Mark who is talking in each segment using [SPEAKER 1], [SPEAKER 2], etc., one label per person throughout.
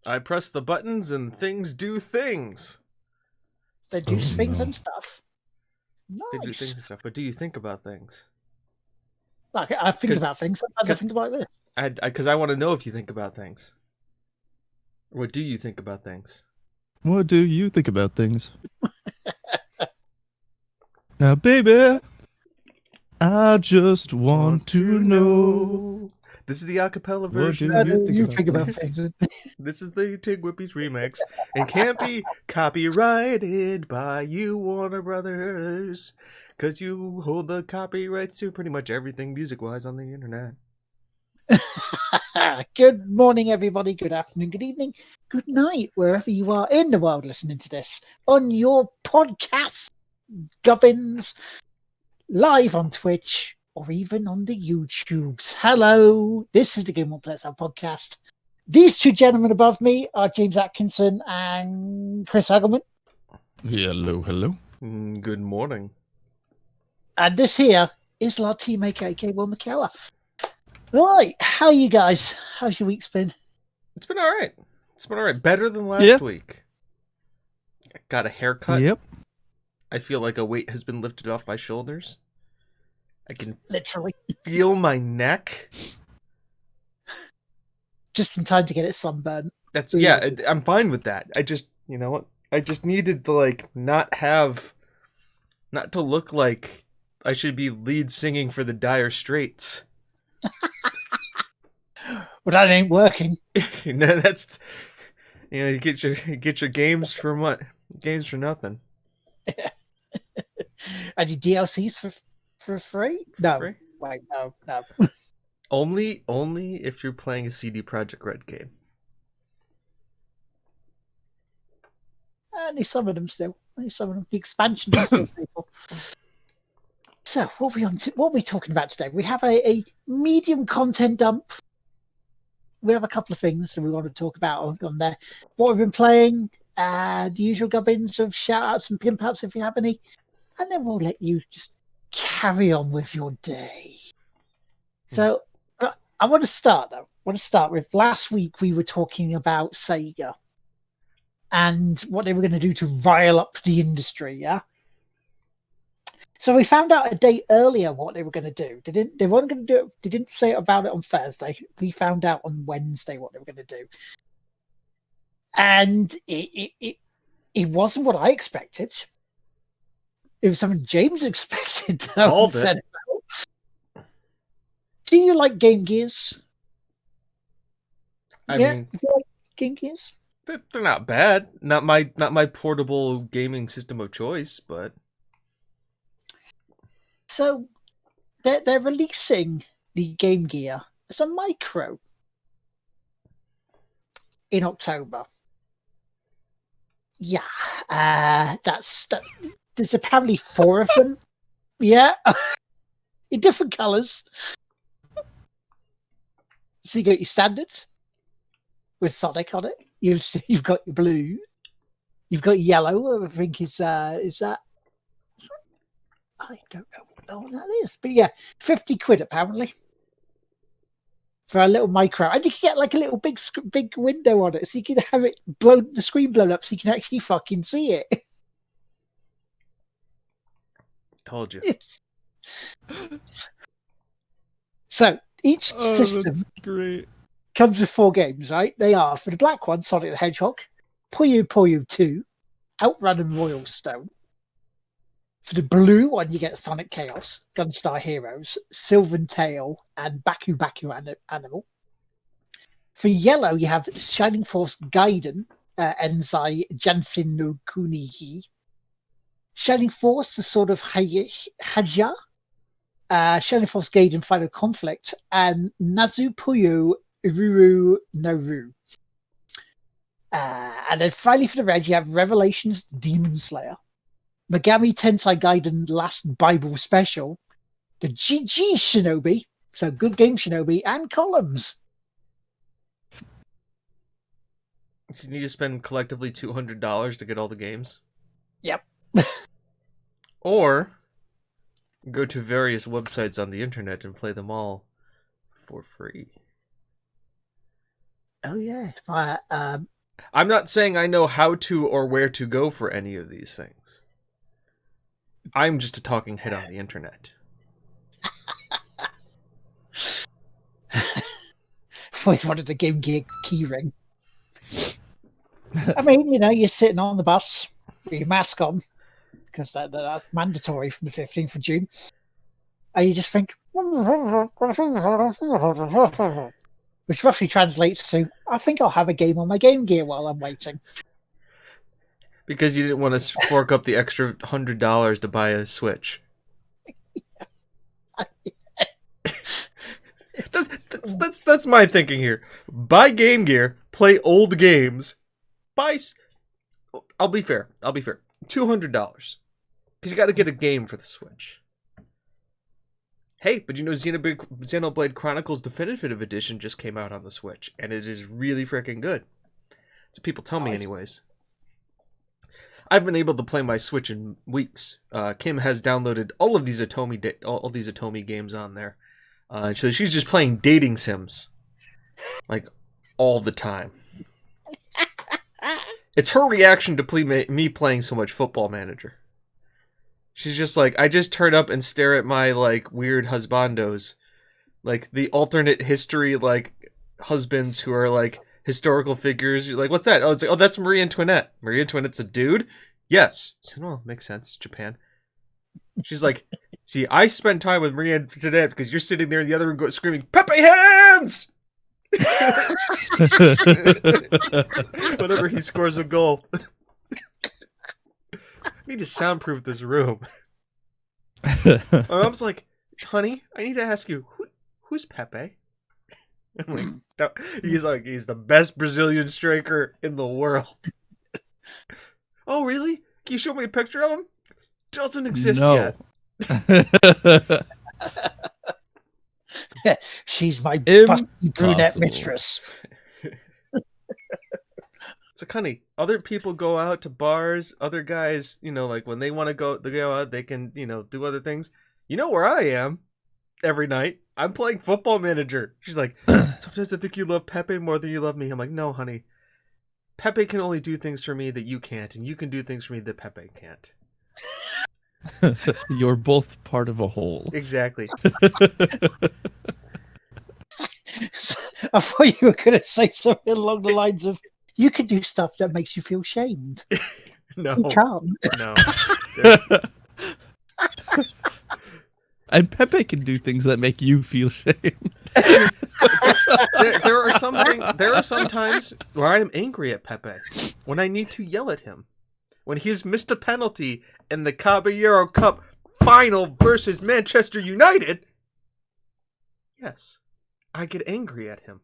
[SPEAKER 1] I press the buttons and things do things.
[SPEAKER 2] They do things and stuff.
[SPEAKER 1] They do things and stuff, but do you think about things?
[SPEAKER 2] Like, I think about things. Sometimes I think about this.
[SPEAKER 1] Because I want to know if you think about things. What do you think about things?
[SPEAKER 3] What do you think about things? Now, baby, I just want to know.
[SPEAKER 1] This is the acapella
[SPEAKER 3] What
[SPEAKER 1] version.
[SPEAKER 3] do
[SPEAKER 2] You think about things.
[SPEAKER 1] This is the TGWPIS remix and can't be copyrighted by you, Warner Brothers, because you hold the copyrights to pretty much everything music-wise on the internet.
[SPEAKER 2] Good morning, everybody. Good afternoon, good evening, good night, wherever you are in the world listening to this on your podcast gubbins, live on Twitch, or even on the YouTubes. Hello, this is the Game On Players podcast. These two gentlemen above me are James Atkinson and Chris Hagelman.
[SPEAKER 3] Hello, hello.
[SPEAKER 1] Good morning.
[SPEAKER 2] And this here is our teammate, aka Will McKellar. Right, how are you guys? How's your week's been?
[SPEAKER 1] It's been all right. It's been all right. Better than last week. I got a haircut.
[SPEAKER 3] Yep.
[SPEAKER 1] I feel like a weight has been lifted off my shoulders. I can
[SPEAKER 2] Literally
[SPEAKER 1] feel my neck.
[SPEAKER 2] just in time to get it sunburned.
[SPEAKER 1] I'm fine with that. I just, you know what? I just needed to not to look like I should be lead singing for the Dire Straits.
[SPEAKER 2] Well, that ain't working.
[SPEAKER 1] That's, you get your games for what? Games for nothing.
[SPEAKER 2] And your DLCs for free? No,
[SPEAKER 1] Free?
[SPEAKER 2] wait, no.
[SPEAKER 1] Only if you're playing a CD Projekt Red game.
[SPEAKER 2] Only some of them still. Only some of them. The expansion are still people. So, what are we talking about today? We have a medium content dump. We have a couple of things that we want to talk about on there. What we've been playing, the usual gubbins of shout-outs and pimp-outs if you have any. And then we'll let you just carry on with your day. So, I want to start, though. I want to start with last week we were talking about Sega and what they were going to do to rile up the industry, yeah? So we found out a day earlier what they were going to do. They weren't going to do it. They didn't say about it on Thursday. We found out on Wednesday what they were going to do, and it wasn't what I expected. It was something James expected.
[SPEAKER 1] Called it.
[SPEAKER 2] Do you like Game Gears?
[SPEAKER 1] I mean,
[SPEAKER 2] you like Game Gears?
[SPEAKER 1] They're not bad. Not my portable gaming system of choice, but.
[SPEAKER 2] So they're releasing the Game Gear as a micro in October. Yeah, there's apparently 4 of them. Yeah, in different colours. So you got your standard with Sonic on it. You've got your blue. You've got yellow. I think is that. I don't know what that is, but yeah, 50 quid apparently for a little micro, and you can get like a little big window on it, so you can have it the screen blown up, so you can actually fucking see it.
[SPEAKER 1] Told you. So
[SPEAKER 2] each system comes with 4 games, right? They are, for the black one, Sonic the Hedgehog, Puyo Puyo 2, Outrun and Royal Stone. For the blue one, you get Sonic Chaos, Gunstar Heroes, Sylvan Tale, and Baku Baku Animal. For yellow, you have Shining Force Gaiden, Enzai Jansen no Kunihi. Shining Force, the Sword of Haja, Shining Force Gaiden Final Conflict, and Nazu Puyo Iruru Naru. And then finally for the red, you have Revelations Demon Slayer, Megami Tensei Gaiden Last Bible Special, the GG Shinobi, so Good Game Shinobi, and Columns.
[SPEAKER 1] So you need to spend collectively $200 to get all the games?
[SPEAKER 2] Yep.
[SPEAKER 1] Or go to various websites on the internet and play them all for free.
[SPEAKER 2] Oh yeah.
[SPEAKER 1] I'm not saying I know how to or where to go for any of these things. I'm just a talking head on the internet.
[SPEAKER 2] With one of the Game Gear keyring. I mean, you're sitting on the bus with your mask on because that's mandatory from the 15th of June, and you just think, which roughly translates to, I think I'll have a game on my Game Gear while I'm waiting.
[SPEAKER 1] Because you didn't want to fork up the extra $100 to buy a Switch. That's my thinking here. Buy Game Gear, play old games, I'll be fair. $200. Because you got to get a game for the Switch. Hey, but Xenoblade Chronicles Definitive Edition just came out on the Switch, and it is really freaking good. That's what people tell me anyways. I've been able to play my Switch in weeks. Kim has downloaded all of these Atomi games on there. So she's just playing dating sims. Like, all the time. It's her reaction to me playing so much Football Manager. She's just like, I just turn up and stare at my, like, weird husbandos. Like, the alternate history, like, husbands who are, like, historical figures. You're like, what's that? Oh, it's like, that's Marie Antoinette. Marie Antoinette's a dude? Yes. So, well, makes sense. Japan. She's like, see, I spend time with Marie Antoinette because you're sitting there in the other room screaming, Pepe hands! Whenever he scores a goal. I need to soundproof this room. My mom's like, honey, I need to ask you, who's Pepe? I'm like, he's the best Brazilian striker in the world. Oh, really? Can you show me a picture of him? Doesn't exist yet.
[SPEAKER 2] She's my busty brunette mistress.
[SPEAKER 1] It's like, honey, other people go out to bars. Other guys, like when they want to go out, they can, do other things. You know where I am every night? I'm playing Football Manager. She's like, sometimes I think you love Pepe more than you love me. I'm like, no, honey. Pepe can only do things for me that you can't, and you can do things for me that Pepe can't.
[SPEAKER 3] You're both part of a whole.
[SPEAKER 1] Exactly.
[SPEAKER 2] I thought you were going to say something along the lines of, you can do stuff that makes you feel shamed.
[SPEAKER 1] No.
[SPEAKER 2] You can't.
[SPEAKER 1] No.
[SPEAKER 3] And Pepe can do things that make you feel shamed.
[SPEAKER 1] There are some times where I am angry at Pepe when I need to yell at him. When he's missed a penalty in the Caballero Cup final versus Manchester United, yes, I get angry at him.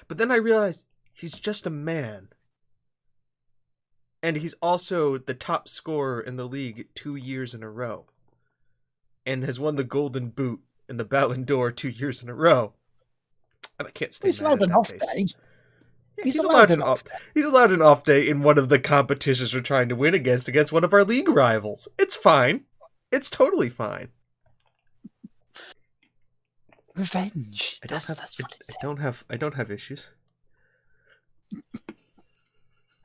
[SPEAKER 1] But then I realize he's just a man. And he's also the top scorer in the league 2 years in a row. And has won the Golden Boot and the Ballon d'Or 2 years in a row. And I can't stay
[SPEAKER 2] He's
[SPEAKER 1] mad
[SPEAKER 2] allowed
[SPEAKER 1] at
[SPEAKER 2] an
[SPEAKER 1] that
[SPEAKER 2] off
[SPEAKER 1] face.
[SPEAKER 2] day.
[SPEAKER 1] Yeah,
[SPEAKER 2] He's allowed an off day.
[SPEAKER 1] He's allowed an off day in one of the competitions we're trying to win against one of our league rivals. It's fine. It's totally fine.
[SPEAKER 2] Revenge. I
[SPEAKER 1] don't have issues.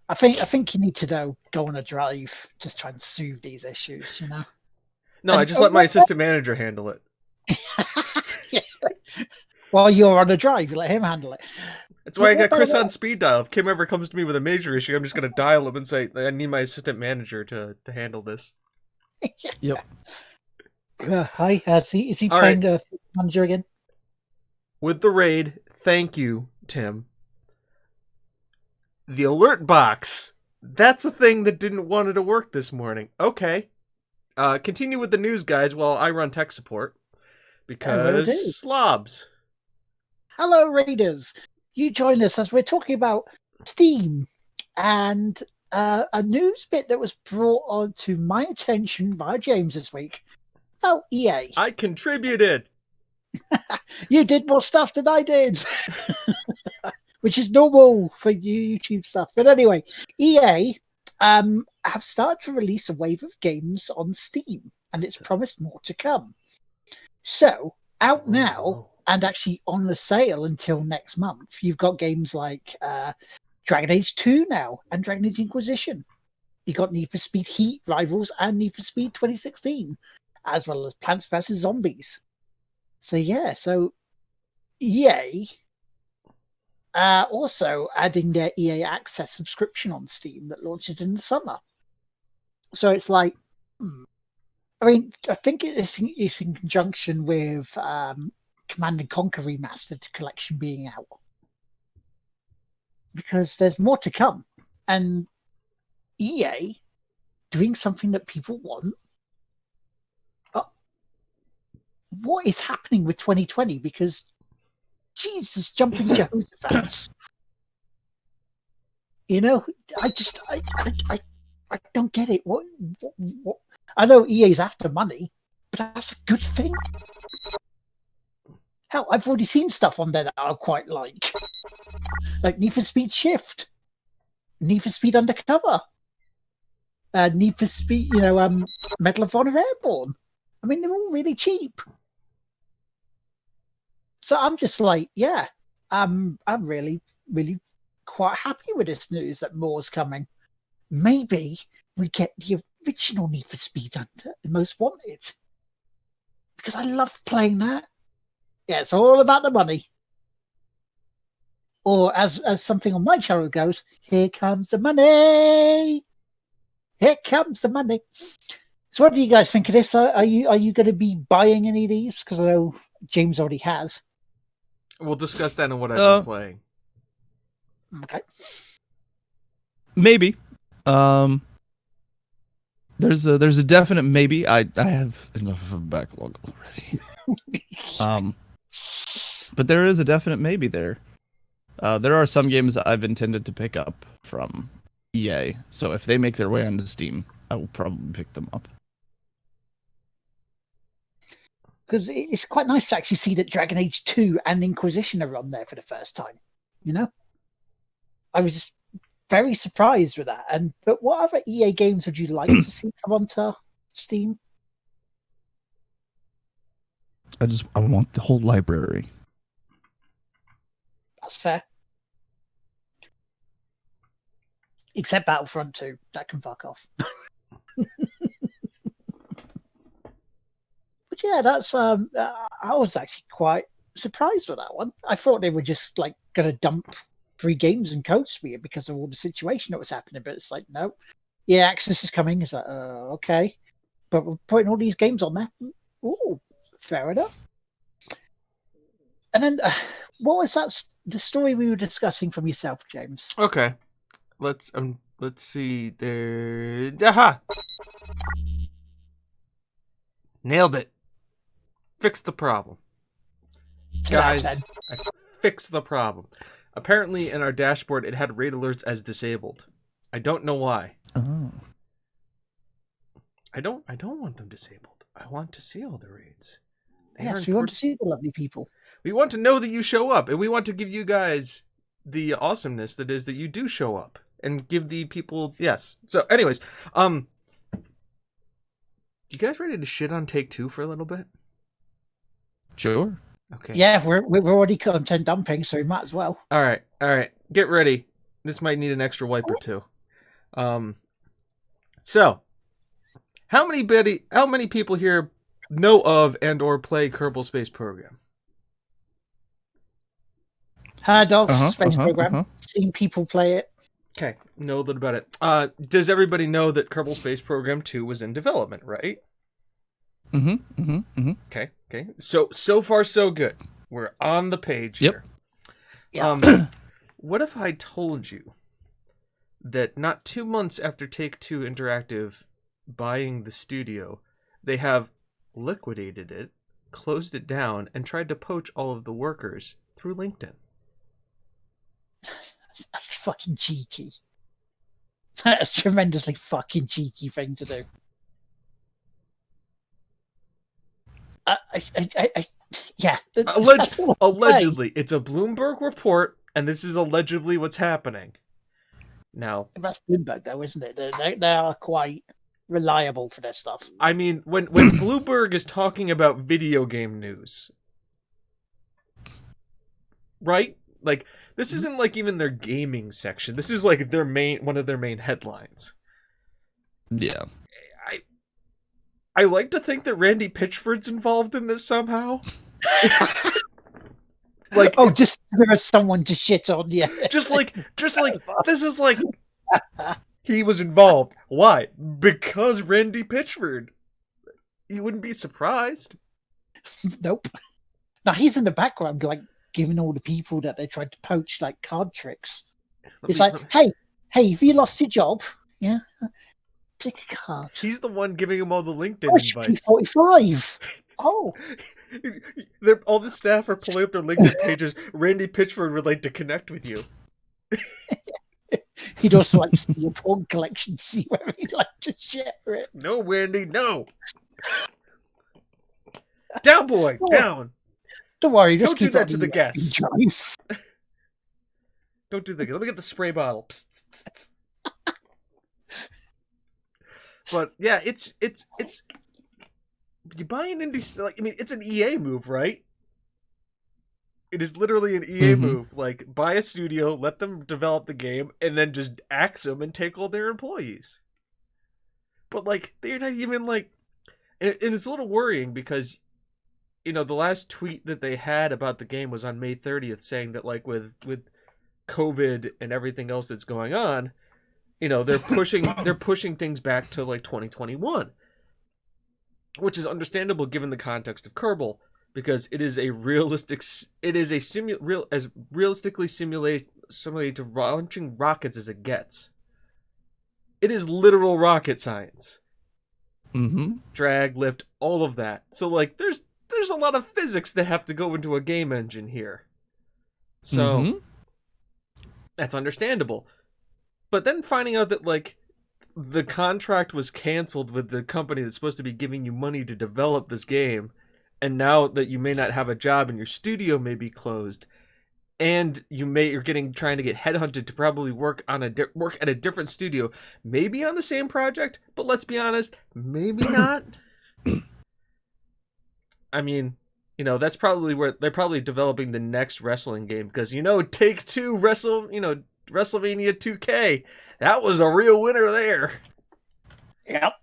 [SPEAKER 2] I think you need to go on a drive, just try and soothe these issues,
[SPEAKER 1] No, I just let my assistant manager handle it.
[SPEAKER 2] While you're on a drive, you let him handle it.
[SPEAKER 1] That's why I got Chris on speed dial. If Kim ever comes to me with a major issue, I'm just going to dial him and say, I need my assistant manager to handle this.
[SPEAKER 3] Yep.
[SPEAKER 2] Hi, is he playing a manager again?
[SPEAKER 1] With the raid, thank you, Tim. The alert box. That's a thing that didn't want it to work this morning. Okay. Continue with the news, guys, while I run tech support. Because slobs.
[SPEAKER 2] Hello, Raiders. You join us as we're talking about Steam and a news bit that was brought on to my attention by James this week about EA.
[SPEAKER 1] I contributed.
[SPEAKER 2] You did more stuff than I did. Which is normal for YouTube stuff. But anyway, EA have started to release a wave of games on Steam, and it's promised more to come. So, out now and actually on the sale until next month. You've got games like Dragon Age 2 now and Dragon Age Inquisition. You got Need for Speed Heat Rivals and Need for Speed 2016, as well as Plants vs Zombies. So yeah, so EA also adding their EA Access subscription on Steam that launches in the summer. So it's like, I mean, I think it's in conjunction with Command & Conquer Remastered Collection being out. Because there's more to come. And EA doing something that people want. What is happening with 2020? Because Jesus, jumping Jehoshaphat. You know, I don't get it. What? I know EA's after money, but that's a good thing. Hell, I've already seen stuff on there that I quite like Need for Speed Shift, Need for Speed Undercover, Need for Speed, Medal of Honor Airborne. I mean, they're all really cheap. So I'm just like, yeah, I'm really, really quite happy with this news that more's coming. Maybe we get the original Need for Speed Under the Most Wanted, because I love playing that. Yeah, it's all about the money. Or as something on my channel goes, here comes the money. Here comes the money. So what do you guys think of this? Are you going to be buying any of these? Because I know James already has.
[SPEAKER 1] We'll discuss that in what I've been playing.
[SPEAKER 2] Okay.
[SPEAKER 3] Maybe. There's a definite maybe. I have enough of a backlog already. But there is a definite maybe there. There are some games that I've intended to pick up from EA, so if they make their way onto Steam, I will probably pick them up.
[SPEAKER 2] Because it's quite nice to actually see that Dragon Age 2 and Inquisition are on there for the first time. You know? I was just very surprised with that. But what other EA games would you like to see come onto Steam?
[SPEAKER 3] I want the whole library.
[SPEAKER 2] That's fair. Except Battlefront 2. That can fuck off. But yeah, that's I was actually quite surprised with that one. I thought they were just like gonna dump 3 games and codes for you because of all the situation that was happening, but it's like, no. Yeah, Access is coming. It's like, okay. But we're putting all these games on there. Ooh, fair enough. And then what was that the story we were discussing from yourself, James?
[SPEAKER 1] Okay. Let's see there. Aha! Nailed it. Fixed the problem. Guys, I fixed the problem. Apparently in our dashboard it had raid alerts as disabled. I don't know why.
[SPEAKER 3] Oh.
[SPEAKER 1] I don't want them disabled. I want to see all the raids.
[SPEAKER 2] Yes, we want to see the lovely people.
[SPEAKER 1] We want to know that you show up, and we want to give you guys the awesomeness that is that you do show up and give the people yes. So anyways, you guys ready to shit on Take-Two for a little bit?
[SPEAKER 3] Sure.
[SPEAKER 1] Okay.
[SPEAKER 2] Yeah, we're already content dumping, so we might as well.
[SPEAKER 1] All right. Get ready. This might need an extra wipe or two. So, how many people here know of and or play Kerbal Space Program?
[SPEAKER 2] Heard of Space Program. Seen people play it.
[SPEAKER 1] Okay, know a little about it. Does everybody know that Kerbal Space Program 2 was in development, right? Okay. So far so good. We're on the page here.
[SPEAKER 2] Yeah.
[SPEAKER 1] What if I told you that not 2 months after Take-Two Interactive buying the studio, they have liquidated it, closed it down, and tried to poach all of the workers through LinkedIn?
[SPEAKER 2] That's fucking cheeky. That's a tremendously fucking cheeky thing to do. Yeah.
[SPEAKER 1] Allegedly, it's a Bloomberg report, and this is allegedly what's happening. Now,
[SPEAKER 2] that's Bloomberg, though, isn't it? They are quite reliable for their stuff.
[SPEAKER 1] I mean, when Bloomberg is talking about video game news, right? Like, this isn't like even their gaming section. This is like one of their main headlines.
[SPEAKER 3] Yeah.
[SPEAKER 1] I like to think that Randy Pitchford's involved in this somehow. Like,
[SPEAKER 2] oh, just there is someone to shit on, yeah.
[SPEAKER 1] Just like this is like he was involved. Why? Because Randy Pitchford. You wouldn't be surprised.
[SPEAKER 2] Nope. Now he's in the background, like giving all the people that they tried to poach like card tricks. It's like, hey, have you lost your job? Yeah. Take a card.
[SPEAKER 1] He's the one giving him all the LinkedIn invites.
[SPEAKER 2] P45. Oh.
[SPEAKER 1] All the staff are pulling up their LinkedIn pages. Randy Pitchford would like to connect with you.
[SPEAKER 2] He'd also like to see your porn collection, see where he'd like to share it.
[SPEAKER 1] No, Randy, no. Down, boy, down.
[SPEAKER 2] Don't worry. Just
[SPEAKER 1] don't do that to the guests.
[SPEAKER 2] Drive.
[SPEAKER 1] Don't do that. Let me get the spray bottle. Psst, psst, psst. But yeah, it's you buy an indie, like, I mean, it's an EA move, right? It is literally an EA move. Like, buy a studio, let them develop the game, and then just axe them and take all their employees. But like, they're not even like, and it's a little worrying because, you know, the last tweet that they had about the game was on May 30th, saying that like with COVID and everything else that's going on, you know, they're pushing things back to like 2021, which is understandable given the context of Kerbal, because it is as realistically simulated to launching rockets as it gets. It is literal rocket science. Drag, lift, all of that. So like, there's a lot of physics that have to go into a game engine here. So that's understandable. But then finding out that, like, the contract was canceled with the company that's supposed to be giving you money to develop this game, and now that you may not have a job and your studio may be closed, and you're trying to get headhunted to probably work at a different studio, maybe on the same project, but let's be honest, maybe not. I mean, you know, that's probably where they're probably developing the next wrestling game, because, you know, Take-Two WrestleMania 2K, that was a real winner there.
[SPEAKER 2] Yep.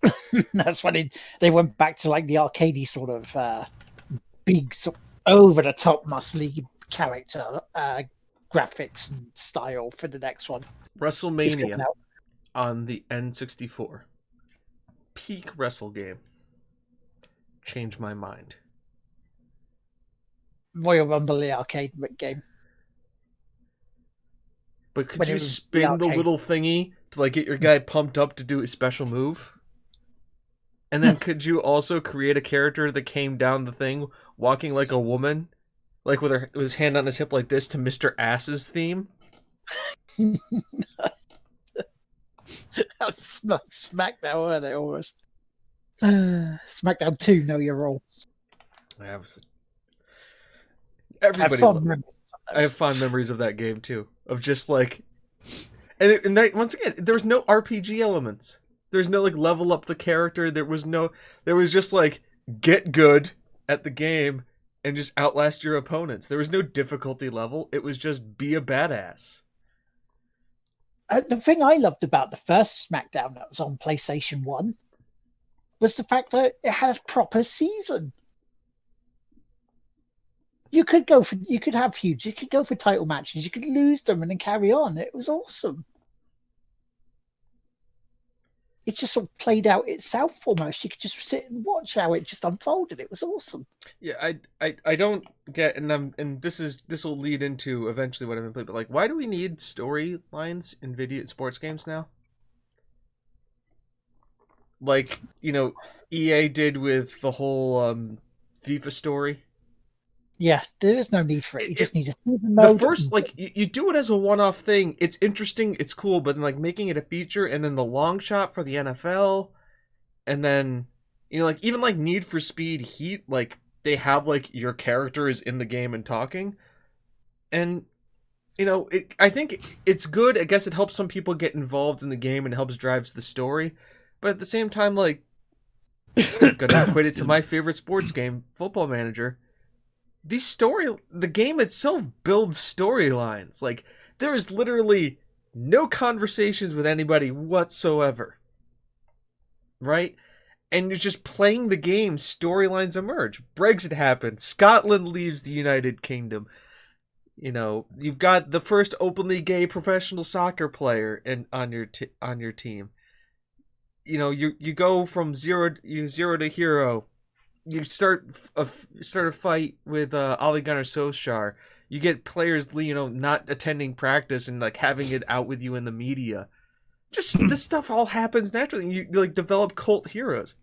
[SPEAKER 2] That's when they went back to like the arcadey sort of big, sort of over the top muscly character graphics and style for the next one.
[SPEAKER 1] WrestleMania on the N64. Peak wrestle game. Changed my mind.
[SPEAKER 2] Royal Rumble, the arcade game.
[SPEAKER 1] But could you spin the little thingy to like get your guy pumped up to do a special move? And then could you also create a character that came down the thing walking like a woman? Like with his hand on his hip like this to Mr. Ass's theme?
[SPEAKER 2] That's like SmackDown, weren't they, almost? SmackDown 2, Know Your Role.
[SPEAKER 1] Everybody, I have fond memories of that game too. Of just like, and that, once again, there was no RPG elements. There's no like level up the character. There was just like get good at the game and just outlast your opponents. There was no difficulty level. It was just be a badass.
[SPEAKER 2] The thing I loved about the first SmackDown that was on PlayStation 1 was the fact that it had a proper season. You could have feuds, you could go for title matches, you could lose them and then carry on. It was awesome. It just sort of played out itself almost. You could just sit and watch how it just unfolded. It was awesome.
[SPEAKER 1] Yeah, I don't get, and this will lead into eventually what I'm gonna play, but like, why do we need storylines in video sports games now? Like, you know, EA did with the whole FIFA story.
[SPEAKER 2] Yeah, there is no need for it. You just need a season mode.
[SPEAKER 1] The first, like, you do it as a one-off thing. It's interesting, it's cool, but then, like, making it a feature, and then the long shot for the NFL, and then, you know, like, even, like, Need for Speed Heat, like, they have, like, your character is in the game and talking, and, you know, I think it's good. I guess it helps some people get involved in the game and helps drives the story, but at the same time, like, I'm gonna equate it to my favorite sports game, Football Manager. the game itself builds storylines. Like, there is literally no conversations with anybody whatsoever. Right? And you're just playing the game, storylines emerge. Brexit happens. Scotland leaves the United Kingdom. You know, you've got the first openly gay professional soccer player on your team. You know, you go from zero to hero. You start a fight with Ole Gunnar Solskjaer. You get players, you know, not attending practice and like having it out with you in the media. Just this stuff all happens naturally. You like develop cult heroes,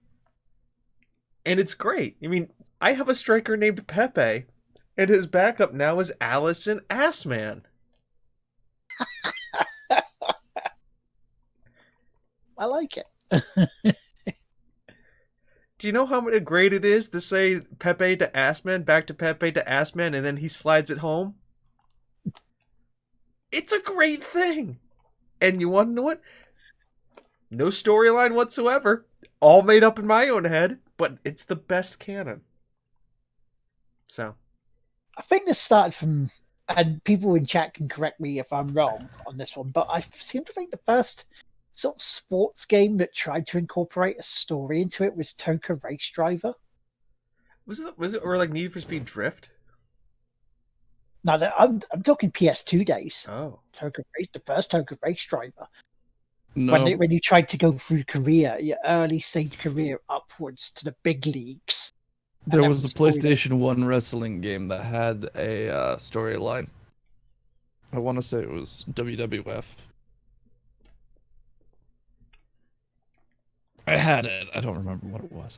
[SPEAKER 1] and it's great. I mean, I have a striker named Pepe, and his backup now is Allison Assman.
[SPEAKER 2] I like it.
[SPEAKER 1] Do you know how great it is to say Pepe to Assman, back to Pepe to Assman, and then he slides it home? It's a great thing. And you want to know what? No storyline whatsoever. All made up in my own head, but it's the best canon. So.
[SPEAKER 2] I think this started from, and people in chat can correct me if I'm wrong on this one, but I seem to think the first sort of sports game that tried to incorporate a story into it was Toka Race Driver.
[SPEAKER 1] Was it or like Need for Speed Drift?
[SPEAKER 2] No, I'm talking PS2 days.
[SPEAKER 1] Oh,
[SPEAKER 2] the first Toka Race Driver.
[SPEAKER 3] No.
[SPEAKER 2] When you tried to go through career, your early stage career upwards to the big leagues.
[SPEAKER 3] There was a PlayStation 1 wrestling game that had a storyline. I want to say it was WWF. I had it. I don't remember what it was.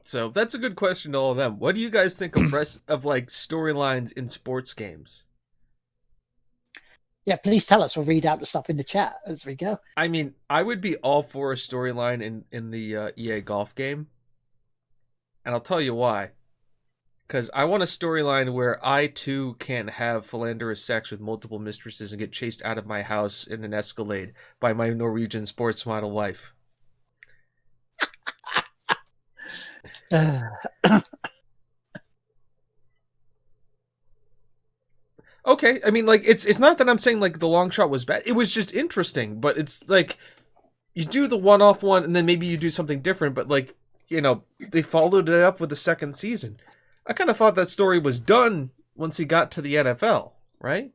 [SPEAKER 1] So that's a good question to all of them. What do you guys think of like storylines in sports games?
[SPEAKER 2] Yeah, please tell us. We'll read out the stuff in the chat as we go.
[SPEAKER 1] I mean, I would be all for a storyline in the EA golf game. And I'll tell you why. Because I want a storyline where I, too, can have philanderous sex with multiple mistresses and get chased out of my house in an Escalade by my Norwegian sports model wife. Okay, I mean, like, it's not that I'm saying, like, the long shot was bad. It was just interesting, but it's, like, you do the one-off one, and then maybe you do something different, but, like, you know, they followed it up with the second season. I kind of thought that story was done once he got to the NFL, right?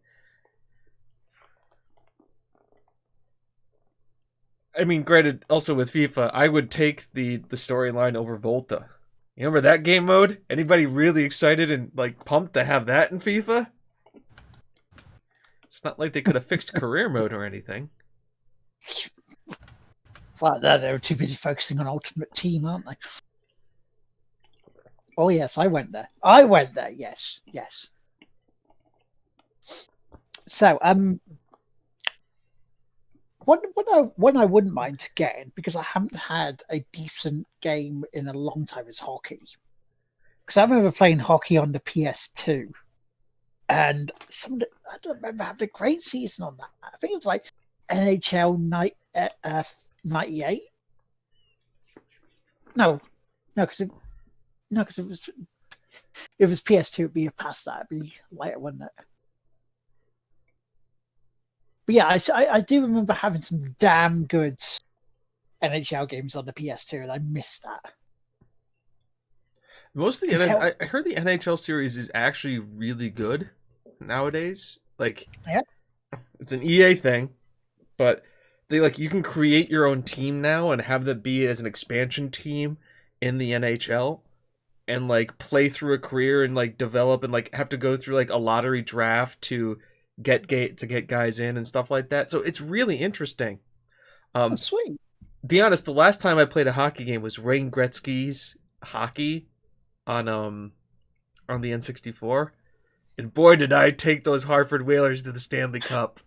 [SPEAKER 1] I mean, granted, also with FIFA, I would take the storyline over Volta. You remember that game mode? Anybody really excited and, like, pumped to have that in FIFA? It's not like they could have fixed career mode or anything.
[SPEAKER 2] Well, they were too busy focusing on Ultimate Team, aren't they? Oh, yes, I went there. Yes. So, one I wouldn't mind getting, because I haven't had a decent game in a long time, is hockey. Because I remember playing hockey on the PS2, and I don't remember having a great season on that. I think it was like NHL 98. No, because it was PS2. It'd be past that. It'd be later, wouldn't it? But yeah, I do remember having some damn good NHL games on the PS2, and I missed that.
[SPEAKER 1] Most of the I heard the NHL series is actually really good nowadays. Like,
[SPEAKER 2] yeah,
[SPEAKER 1] it's an EA thing, but they you can create your own team now and have that be as an expansion team in the NHL, and like play through a career and like develop and like have to go through like a lottery draft to get guys in and stuff like that. So it's really interesting.
[SPEAKER 2] Sweet.
[SPEAKER 1] Be honest, the last time I played a hockey game was Wayne Gretzky's hockey on the N64, and boy did I take those Hartford Whalers to the Stanley Cup.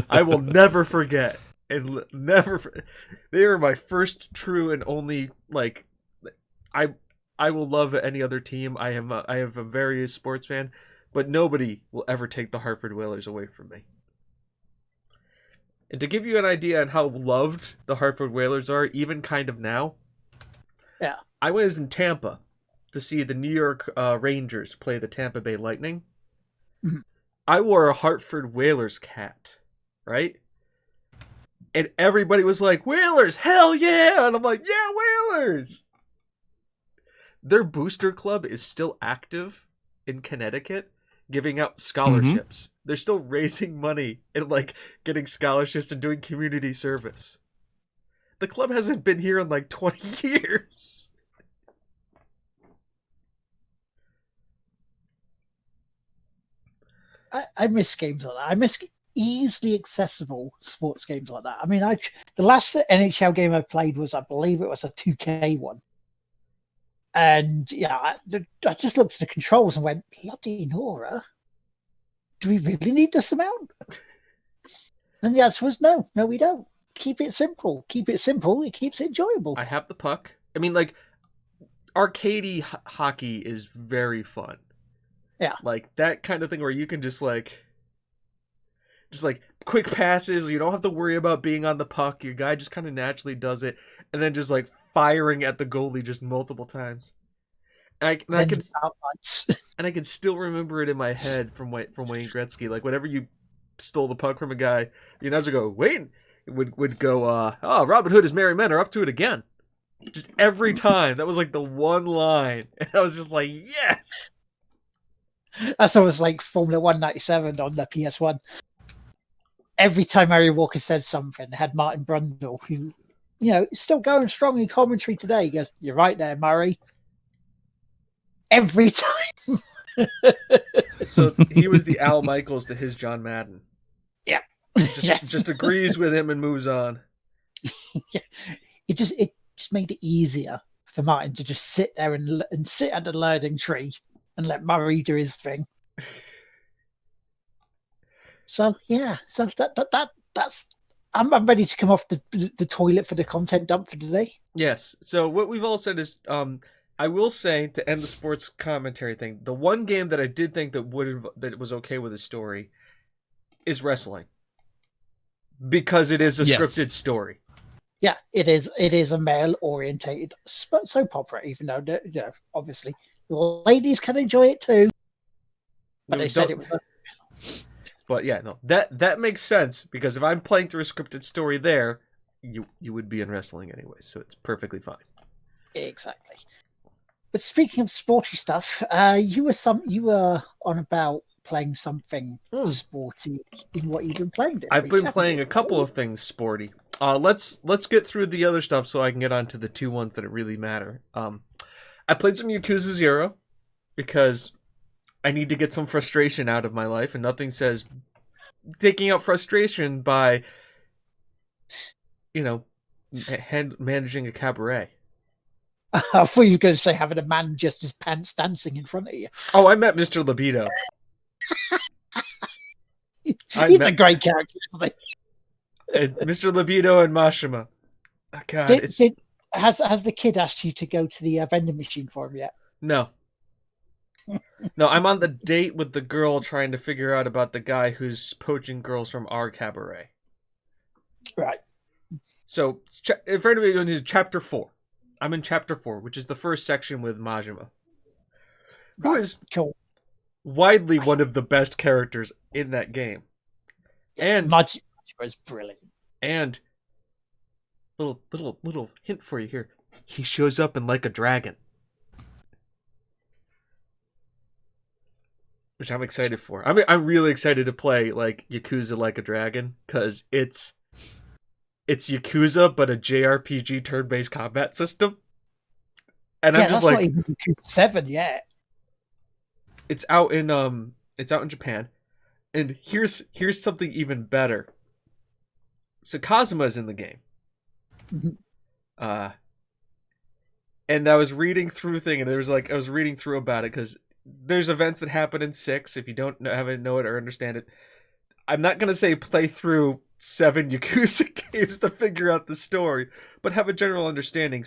[SPEAKER 1] I will never forget, and they were my first true and only, like, I will love any other team. I am a very sports fan, but nobody will ever take the Hartford Whalers away from me. And to give you an idea on how loved the Hartford Whalers are, even kind of now,
[SPEAKER 2] yeah,
[SPEAKER 1] I was in Tampa to see the New York Rangers play the Tampa Bay Lightning.
[SPEAKER 2] Mhm.
[SPEAKER 1] I wore a Hartford Whalers hat, right? And everybody was like, Whalers, hell yeah! And I'm like, yeah, Whalers! Their booster club is still active in Connecticut, giving out scholarships. They're still raising money and like getting scholarships and doing community service. The club hasn't been here in like 20 years.
[SPEAKER 2] I miss games like that. I miss easily accessible sports games like that. I mean, the last NHL game I played was, I believe it was a 2K one. And yeah, I just looked at the controls and went, bloody Nora, do we really need this amount? And the answer was no, we don't. Keep it simple. Keep it simple. It keeps it enjoyable.
[SPEAKER 1] I have the puck. I mean, like, arcadey hockey is very fun.
[SPEAKER 2] Yeah.
[SPEAKER 1] Like, that kind of thing where you can just quick passes. You don't have to worry about being on the puck. Your guy just kind of naturally does it. And then just, like, firing at the goalie just multiple times. And I can still remember it in my head from Wayne Gretzky. Like, whenever you stole the puck from a guy, the announcer would go, Wayne would go, oh, Robin Hood, his merry men are up to it again. Just every time. That was like the one line. And I was just like, yes!
[SPEAKER 2] That's almost like Formula 197 on the PS1. Every time Murray Walker said something, they had Martin Brundle, who, is still going strong in commentary today. He goes, you're right there, Murray. Every time.
[SPEAKER 1] So he was the Al Michaels to his John Madden.
[SPEAKER 2] Yeah.
[SPEAKER 1] Just agrees with him and moves on.
[SPEAKER 2] Yeah. It just made it easier for Martin to just sit there and sit at the learning tree and let Murray do his thing. So yeah, so that's I'm ready to come off the toilet for the content dump for today.
[SPEAKER 1] Yes. So what we've all said is, I will say, to end the sports commentary thing, the one game that I did think that was okay with the story is wrestling, because it is a scripted story.
[SPEAKER 2] Yeah, it is a male-orientated soap opera, even though obviously the ladies can enjoy it too. But they said it was.
[SPEAKER 1] But yeah, no, that makes sense, because if I'm playing through a scripted story there, you would be in wrestling anyway, so it's perfectly fine.
[SPEAKER 2] Exactly. But speaking of sporty stuff, you were on about playing something sporty in what you've been playing.
[SPEAKER 1] I've been playing a couple of things sporty. Let's get through the other stuff so I can get on to the two ones that really matter. I played some Yakuza 0 because I need to get some frustration out of my life, and nothing says taking out frustration by, managing a cabaret.
[SPEAKER 2] I thought you were going to say having a man just his pants dancing in front of you.
[SPEAKER 1] Oh, I met Mr. Libido.
[SPEAKER 2] He's a great character, isn't he?
[SPEAKER 1] Mr. Libido and Mashima. Oh, God,
[SPEAKER 2] has the kid asked you to go to the vending machine for him yet?
[SPEAKER 1] No. No, I'm on the date with the girl trying to figure out about the guy who's poaching girls from our cabaret.
[SPEAKER 2] Right.
[SPEAKER 1] So, for anybody who knows, Chapter 4. I'm in Chapter 4, which is the first section with Majima. Who is widely one of the best characters in that game. And
[SPEAKER 2] Majima is brilliant.
[SPEAKER 1] And little hint for you here. He shows up in Like a Dragon, which I'm excited for. I'm really excited to play like Yakuza Like a Dragon, because it's Yakuza but a JRPG turn-based combat system. And I'm just
[SPEAKER 2] that's not even Yakuza 7 yet.
[SPEAKER 1] It's out in Japan. And here's something even better. So Kazuma's in the game.
[SPEAKER 2] Mm-hmm.
[SPEAKER 1] And I was reading through and I was reading through about it, because there's events that happen in 6. If you don't know it or understand it, I'm not gonna say play through 7 Yakuza games to figure out the story, but have a general understanding.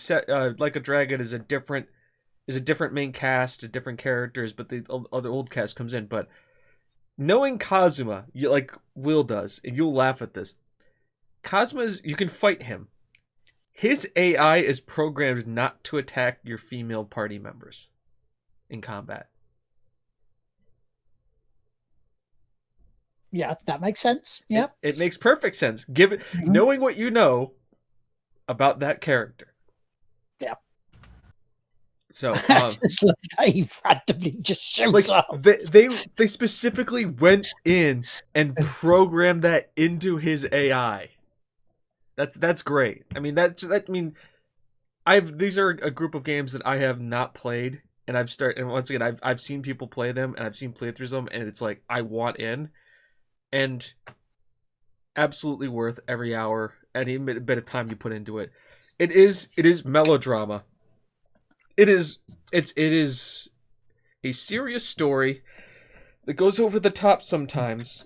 [SPEAKER 1] Like a Dragon is a different main cast, different characters, but the other old cast comes in. But knowing Kazuma, like Will does, and you'll laugh at this. You can fight him. His AI is programmed not to attack your female party members in combat.
[SPEAKER 2] Yeah, that makes sense. Yeah.
[SPEAKER 1] It makes perfect sense. Given knowing what you know about that character.
[SPEAKER 2] Yeah.
[SPEAKER 1] So,
[SPEAKER 2] it's like he randomly just shows
[SPEAKER 1] like
[SPEAKER 2] up.
[SPEAKER 1] they specifically went in and programmed that into his AI. That's great. I mean these are a group of games that I have not played, and once again I've seen people play them, and I've seen playthroughs of them, and it's like I want in, and absolutely worth every hour, any bit of time you put into it. It is melodrama. It is a serious story that goes over the top sometimes.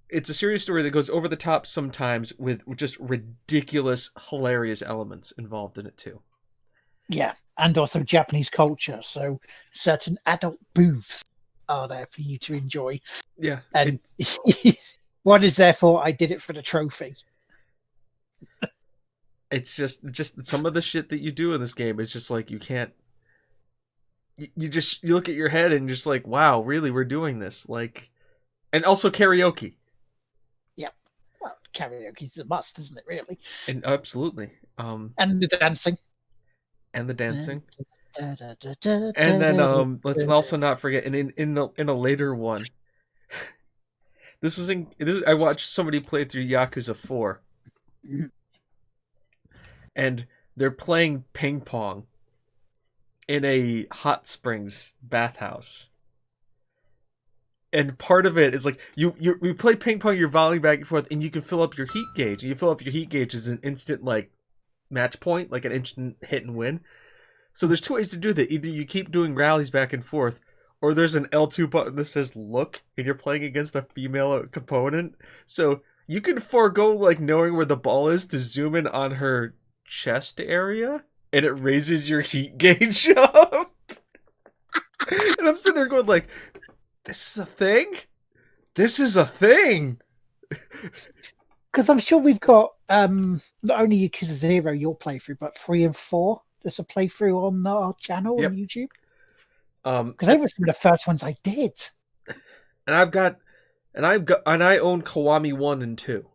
[SPEAKER 1] It's a serious story that goes over the top sometimes with just ridiculous, hilarious elements involved in it too.
[SPEAKER 2] Yeah, and also Japanese culture, so certain adult booths are there for you to enjoy.
[SPEAKER 1] Yeah.
[SPEAKER 2] And one is there for I did it for the trophy.
[SPEAKER 1] It's just some of the shit that you do in this game is just like you can't. You look at your head and just like, wow, really, we're doing this, like, and also karaoke.
[SPEAKER 2] Yeah, well, karaoke's a must, isn't it? Really,
[SPEAKER 1] and absolutely.
[SPEAKER 2] And the dancing.
[SPEAKER 1] And the dancing. And then let's also not forget, and in a later one, I watched somebody play through Yakuza 4. And they're playing ping pong in a hot springs bathhouse. And part of it is like you play ping pong, you're volleying back and forth, and you can fill up your heat gauge. And you fill up your heat gauge as an instant like match point, like an instant hit and win. So there's two ways to do that. Either you keep doing rallies back and forth, or there's an L2 button that says look, and you're playing against a female component. So you can forego like knowing where the ball is to zoom in on her chest area, and it raises your heat gauge up. And I'm sitting there going like, this is a thing? This is a thing!
[SPEAKER 2] Because I'm sure we've got not only Yakuza 0 your playthrough, but 3 and 4. There's a playthrough on our channel on YouTube. Because they were some of the first ones I did.
[SPEAKER 1] And I own Kiwami 1 and 2.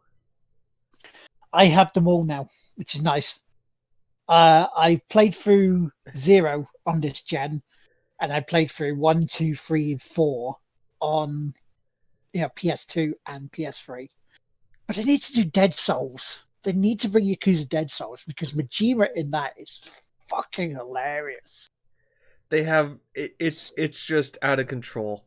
[SPEAKER 2] I have them all now, which is nice. I played through 0 on this gen, and I played through 1, 2, 3, and 4 on PS2 and PS3. But they need to do Dead Souls. They need to bring Yakuza Dead Souls, because Majima in that is fucking hilarious.
[SPEAKER 1] They have it's just out of control.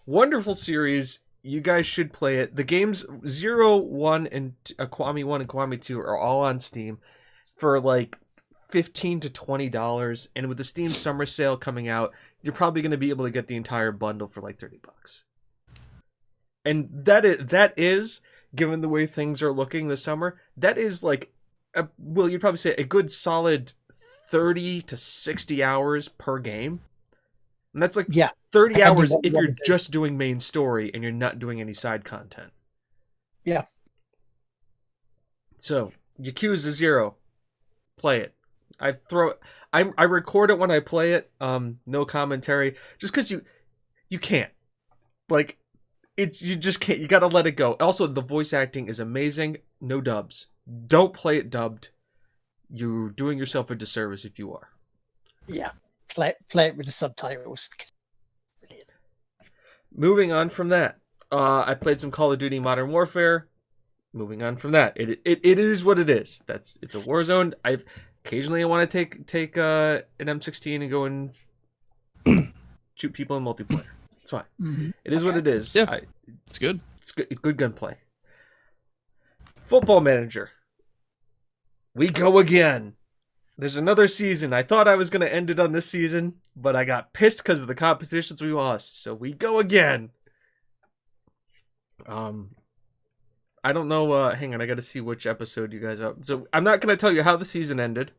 [SPEAKER 1] Wonderful series. You guys should play it. The games 0, 1, and Kiwami 1 and Kiwami 2 are all on Steam for like $15 to $20. And with the Steam summer sale coming out, you're probably going to be able to get the entire bundle for like $30. And that is, given the way things are looking this summer, that is like, you'd probably say a good solid 30 to 60 hours per game. And that's like 30 hours if you're just doing main story and you're not doing any side content.
[SPEAKER 2] Yeah.
[SPEAKER 1] So, Yakuza 0. Play it. I record it when I play it. No commentary. Just because you can't. Like, you just can't. You gotta let it go. Also, the voice acting is amazing. No dubs. Don't play it dubbed. You're doing yourself a disservice if you are.
[SPEAKER 2] Yeah. Play it with the subtitles. Brilliant.
[SPEAKER 1] Moving on from that, I played some Call of Duty Modern Warfare. Moving on from that, it is what it is. It's a war zone. Occasionally I want to take an M16 and go and shoot people in multiplayer. It's fine. Mm-hmm. It is what it is.
[SPEAKER 3] Yeah, it's good.
[SPEAKER 1] It's good. It's good gunplay. Football Manager. We go again. There's another season. I thought I was going to end it on this season, but I got pissed because of the competitions we lost. So we go again. I don't know. Hang on. I got to see which episode you guys are. So I'm not going to tell you how the season ended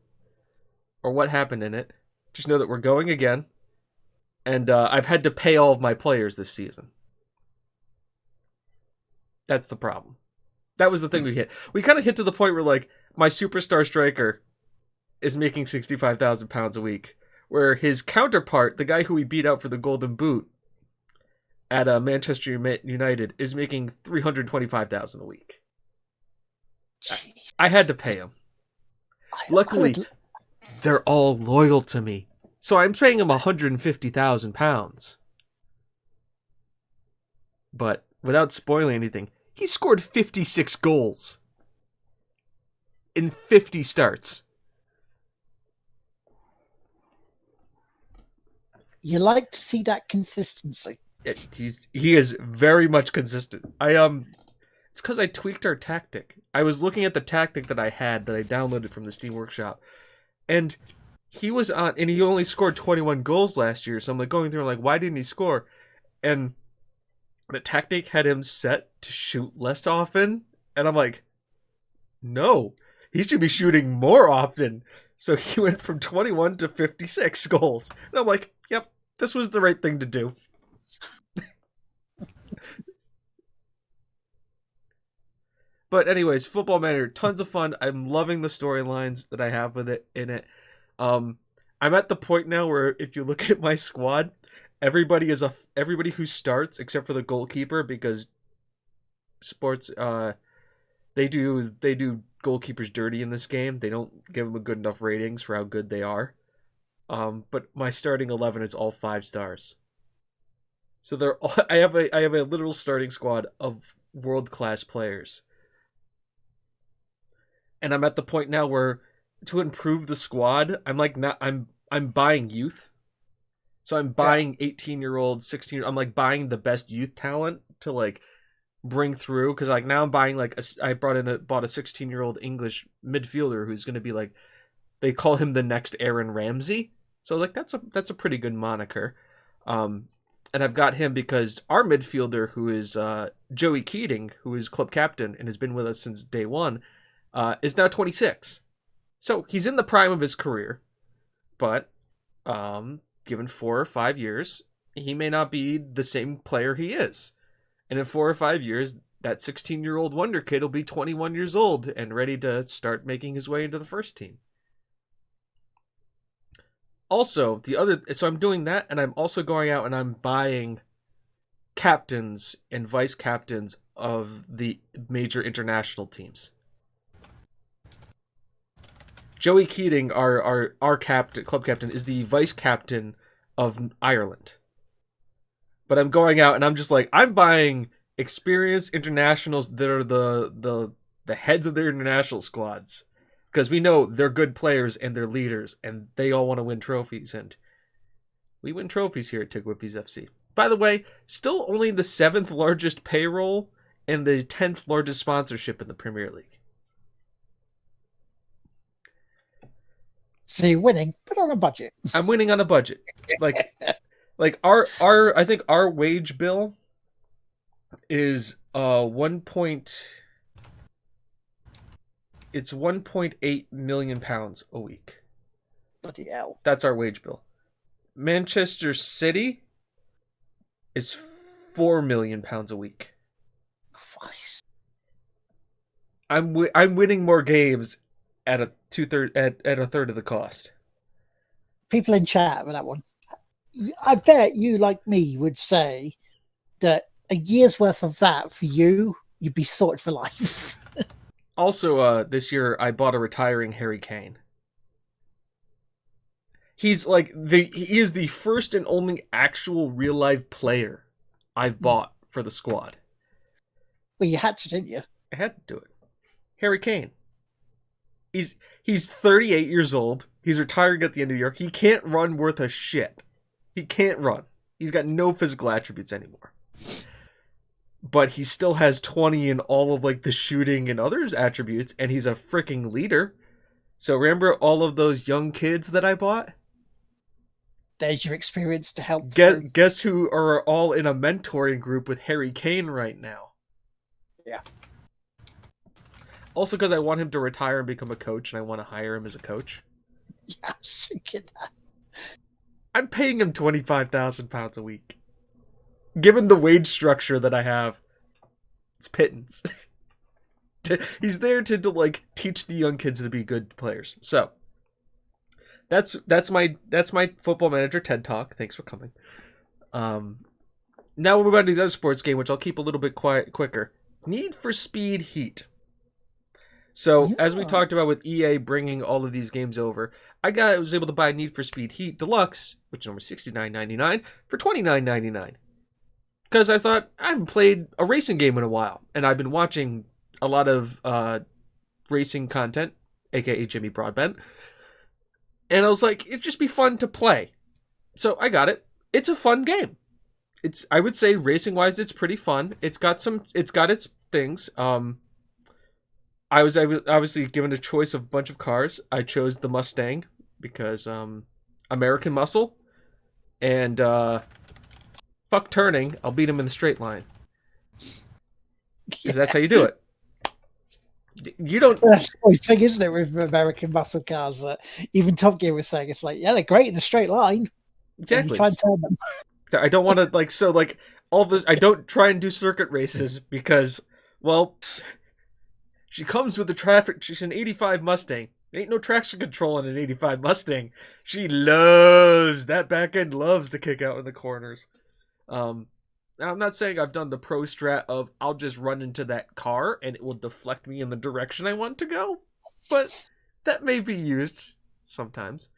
[SPEAKER 1] or what happened in it. Just know that we're going again. And I've had to pay all of my players this season. That's the problem. That was the thing we hit. We kind of hit to the point where, like, my superstar striker is making £65,000 a week, where his counterpart, the guy who we beat out for the Golden Boot at Manchester United, is making $325,000 a week. I had to pay him. Luckily, they're all loyal to me, so I'm paying him £150,000. But without spoiling anything, he scored 56 goals in 50 starts.
[SPEAKER 2] You like to see that consistency.
[SPEAKER 1] He is very much consistent. It's because I tweaked our tactic. I was looking at the tactic that I had that I downloaded from the Steam Workshop, and he was on, and he only scored 21 goals last year. So I'm like going through, like, why didn't he score? And the tactic had him set to shoot less often, and I'm like, no, he should be shooting more often. So he went from 21 to 56 goals, and I'm like, yep, this was the right thing to do. But anyways, Football Manager, tons of fun. I'm loving the storylines that I have with it in it. I'm at the point now where if you look at my squad, everybody who starts except for the goalkeeper, because sports they do goalkeepers dirty in this game. They don't give them a good enough ratings for how good they are. But my starting 11 is all 5 stars. So they're all, I have a literal starting squad of world-class players. And I'm at the point now where to improve the squad, I'm buying youth. So I'm buying 18-year-old, 16 I'm like buying the best youth talent to like bring through, cuz like now I'm buying like I bought a 16-year-old English midfielder who's going to be like, they call him the next Aaron Ramsey. So like that's a pretty good moniker. And I've got him because our midfielder, who is Joey Keating, who is club captain and has been with us since day one, is now 26. So he's in the prime of his career, but given 4 or 5 years, he may not be the same player he is. And in 4 or 5 years, that 16-year-old wonder kid will be 21 years old and ready to start making his way into the first team. Also, so I'm doing that, and I'm also going out and I'm buying captains and vice captains of the major international teams. Joey Keating, our captain, club captain, is the vice captain of Ireland. But I'm going out and I'm just like, I'm buying experienced internationals that are the heads of their international squads, because we know they're good players and they're leaders and they all want to win trophies, and we win trophies here at TGWPIS FC. By the way, still only the 7th largest payroll and the 10th largest sponsorship in the Premier League.
[SPEAKER 2] So you're winning, but on a budget.
[SPEAKER 1] I'm winning on a budget. Like our I think our wage bill is it's 1.8 million pounds a week.
[SPEAKER 2] Bloody hell.
[SPEAKER 1] That's our wage bill. Manchester City is 4 million pounds a week.
[SPEAKER 2] Christ.
[SPEAKER 1] I'm winning more games at a third of the cost.
[SPEAKER 2] People in chat with that one. I bet you, like me, would say that a year's worth of that for you, you'd be sorted for life.
[SPEAKER 1] Also, this year I bought a retiring Harry Kane. He's like he is the first and only actual real life player I've bought for the squad.
[SPEAKER 2] Well, you had to, didn't you?
[SPEAKER 1] I had to do it. Harry Kane. He's 38 years old. He's retiring at the end of the year. He can't run worth a shit. He can't run. He's got no physical attributes anymore. But he still has 20 in all of like the shooting and others attributes, and he's a freaking leader. So remember all of those young kids that I bought?
[SPEAKER 2] There's your experience to help.
[SPEAKER 1] Guess who are all in a mentoring group with Harry Kane right now?
[SPEAKER 2] Yeah.
[SPEAKER 1] Also because I want him to retire and become a coach, and I want to hire him as a coach.
[SPEAKER 2] Yes, get that.
[SPEAKER 1] I'm paying him £25,000 a week. Given the wage structure that I have, it's pittance. He's there to like teach the young kids to be good players. So that's my Football Manager TED Talk. Thanks for coming. Now we'll move on to the other sports game, which I'll keep a little bit quicker. Need for Speed Heat. So, as we talked about with EA bringing all of these games over, I was able to buy Need for Speed Heat Deluxe, which is normally $69.99, for $29.99. Because I thought, I haven't played a racing game in a while, and I've been watching a lot of racing content, aka Jimmy Broadbent, and I was like, it'd just be fun to play. So, I got it. It's a fun game. I would say, racing-wise, it's pretty fun. It's got its things. I was obviously given a choice of a bunch of cars. I chose the Mustang because American muscle and fuck turning. I'll beat him in the straight line because that's how you do it. You don't.
[SPEAKER 2] That's the thing, isn't it, with American muscle cars? That even Top Gear was saying, it's like, yeah, they're great in a straight line.
[SPEAKER 1] Exactly.
[SPEAKER 2] You try and turn them.
[SPEAKER 1] I don't want to all this. I don't try and do circuit races because, well, she comes with the traffic. She's an 85 Mustang. Ain't no traction control in an 85 Mustang. She loves that back end. Loves to kick out in the corners. Now I'm not saying I've done the pro strat of I'll just run into that car and it will deflect me in the direction I want to go, but that may be used sometimes.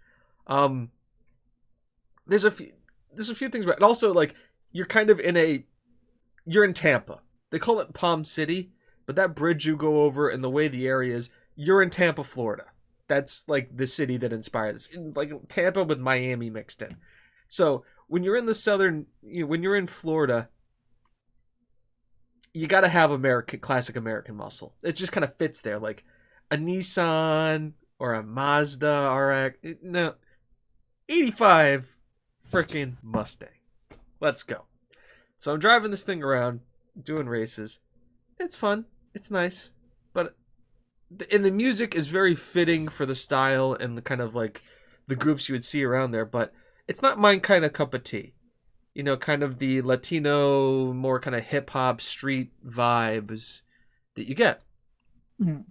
[SPEAKER 1] There's a few things about it. Also, like, you're kind of you're in Tampa. They call it Palm City, but that bridge you go over and the way the area is, you're in Tampa, Florida. That's like the city that inspired this. Like Tampa with Miami mixed in. So when you're in when you're in Florida, you got to have classic American muscle. It just kind of fits there. Like a Nissan or a Mazda RX. No, 85 freaking Mustang. Let's go. So I'm driving this thing around, doing races. It's fun. It's nice. But the music is very fitting for the style and the kind of like the groups you would see around there. But it's not my kind of cup of tea. You know, kind of the Latino, more kind of hip hop street vibes that you get.
[SPEAKER 2] Mm.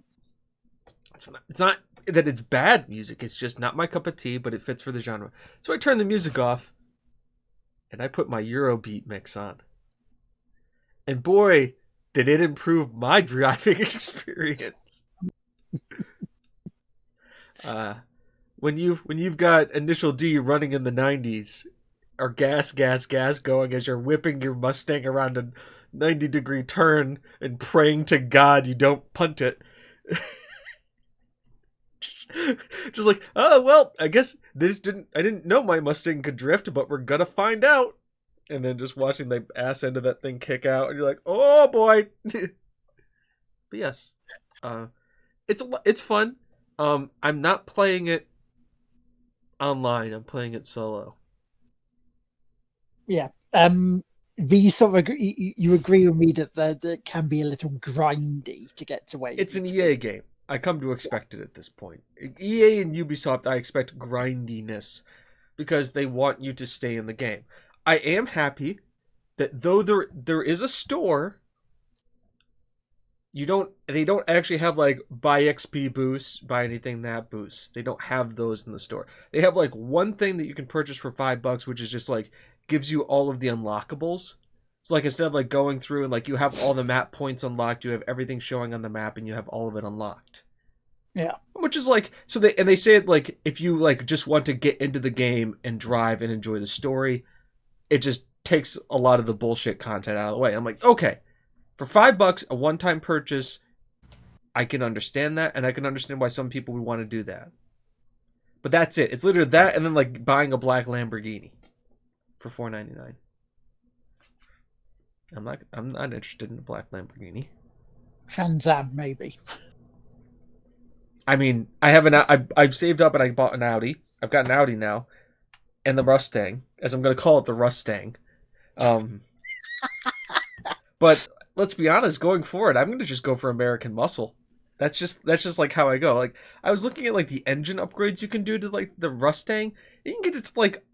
[SPEAKER 1] It's not that it's bad music. It's just not my cup of tea, but it fits for the genre. So I turn the music off and I put my Eurobeat mix on. And boy, did it improve my driving experience. When you've got Initial D running in the 90s, or gas going as you're whipping your Mustang around a 90-degree turn and praying to God you don't punt it. just like, oh well, I guess I didn't know my Mustang could drift, but we're gonna find out. And then just watching the ass end of that thing kick out, and you're like, oh boy. But yes, it's fun. I'm not playing it online. I'm playing it solo.
[SPEAKER 2] Yeah. Do you sort of agree? You agree with me that it can be a little grindy to get to where
[SPEAKER 1] it's an EA game. I come to expect it at this point. EA and Ubisoft, I expect grindiness because they want you to stay in the game. I am happy that though there is a store, they don't actually have like buy XP boosts, buy anything that boosts. They don't have those in the store. They have like one thing that you can purchase for $5, which is just like gives you all of the unlockables. So like instead of like going through and like you have all the map points unlocked, you have everything showing on the map and you have all of it unlocked.
[SPEAKER 2] Yeah.
[SPEAKER 1] Which is like, so they say it like if you like just want to get into the game and drive and enjoy the story, it just takes a lot of the bullshit content out of the way. I'm like, okay, for $5, a one-time purchase, I can understand that, and I can understand why some people would want to do that. But that's it. It's literally that, and then like buying a black Lamborghini for $4.99. I'm not interested in a black Lamborghini.
[SPEAKER 2] Trans Am, maybe.
[SPEAKER 1] I mean, I've saved up and I bought an Audi. I've got an Audi now, and the Mustang, as I'm going to call it, the Rustang. But let's be honest, going forward, I'm going to just go for American muscle. That's just like how I go. Like I was looking at like the engine upgrades you can do to like the Rustang. You can get it to like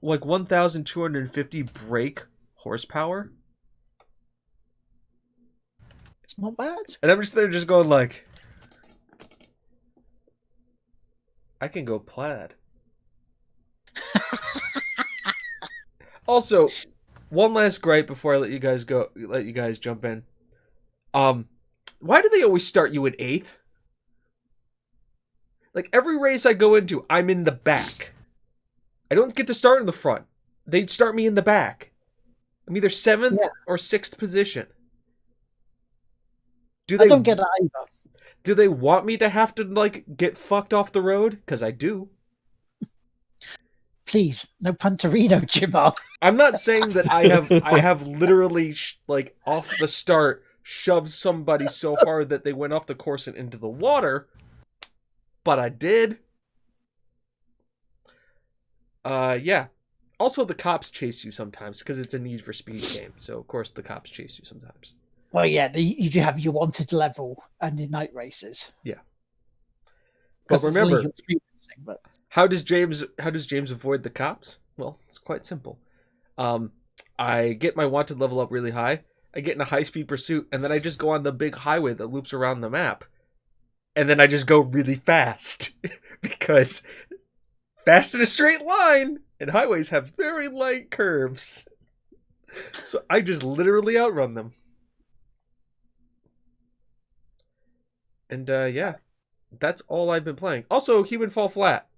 [SPEAKER 1] 1,250 brake horsepower.
[SPEAKER 2] It's not bad.
[SPEAKER 1] And I'm just there just going like, I can go plaid. Also, one last gripe before I let you guys jump in. Why do they always start you in 8th? Like, every race I go into, I'm in the back. I don't get to start in the front. They start me in the back. I'm either 7th or 6th position.
[SPEAKER 2] I don't get that either.
[SPEAKER 1] Do they want me to have to, like, get fucked off the road? Because I do.
[SPEAKER 2] Please, no Punterino, Jimbo.
[SPEAKER 1] I'm not saying that I have literally, like, off the start, shoved somebody so hard that they went off the course and into the water. But I did. Yeah. Also, the cops chase you sometimes because it's a Need for Speed game. So, of course, the cops chase you sometimes.
[SPEAKER 2] Well, yeah, you do have your wanted level and your night races.
[SPEAKER 1] Yeah. But remember,
[SPEAKER 2] but...
[SPEAKER 1] how does James avoid the cops? Well, it's quite simple. I get my wanted level up really high. I get in a high-speed pursuit, and then I just go on the big highway that loops around the map. And then I just go really fast. Because fast in a straight line, and highways have very light curves. So I just literally outrun them. And yeah, that's all I've been playing. Also, Human Fall Flat.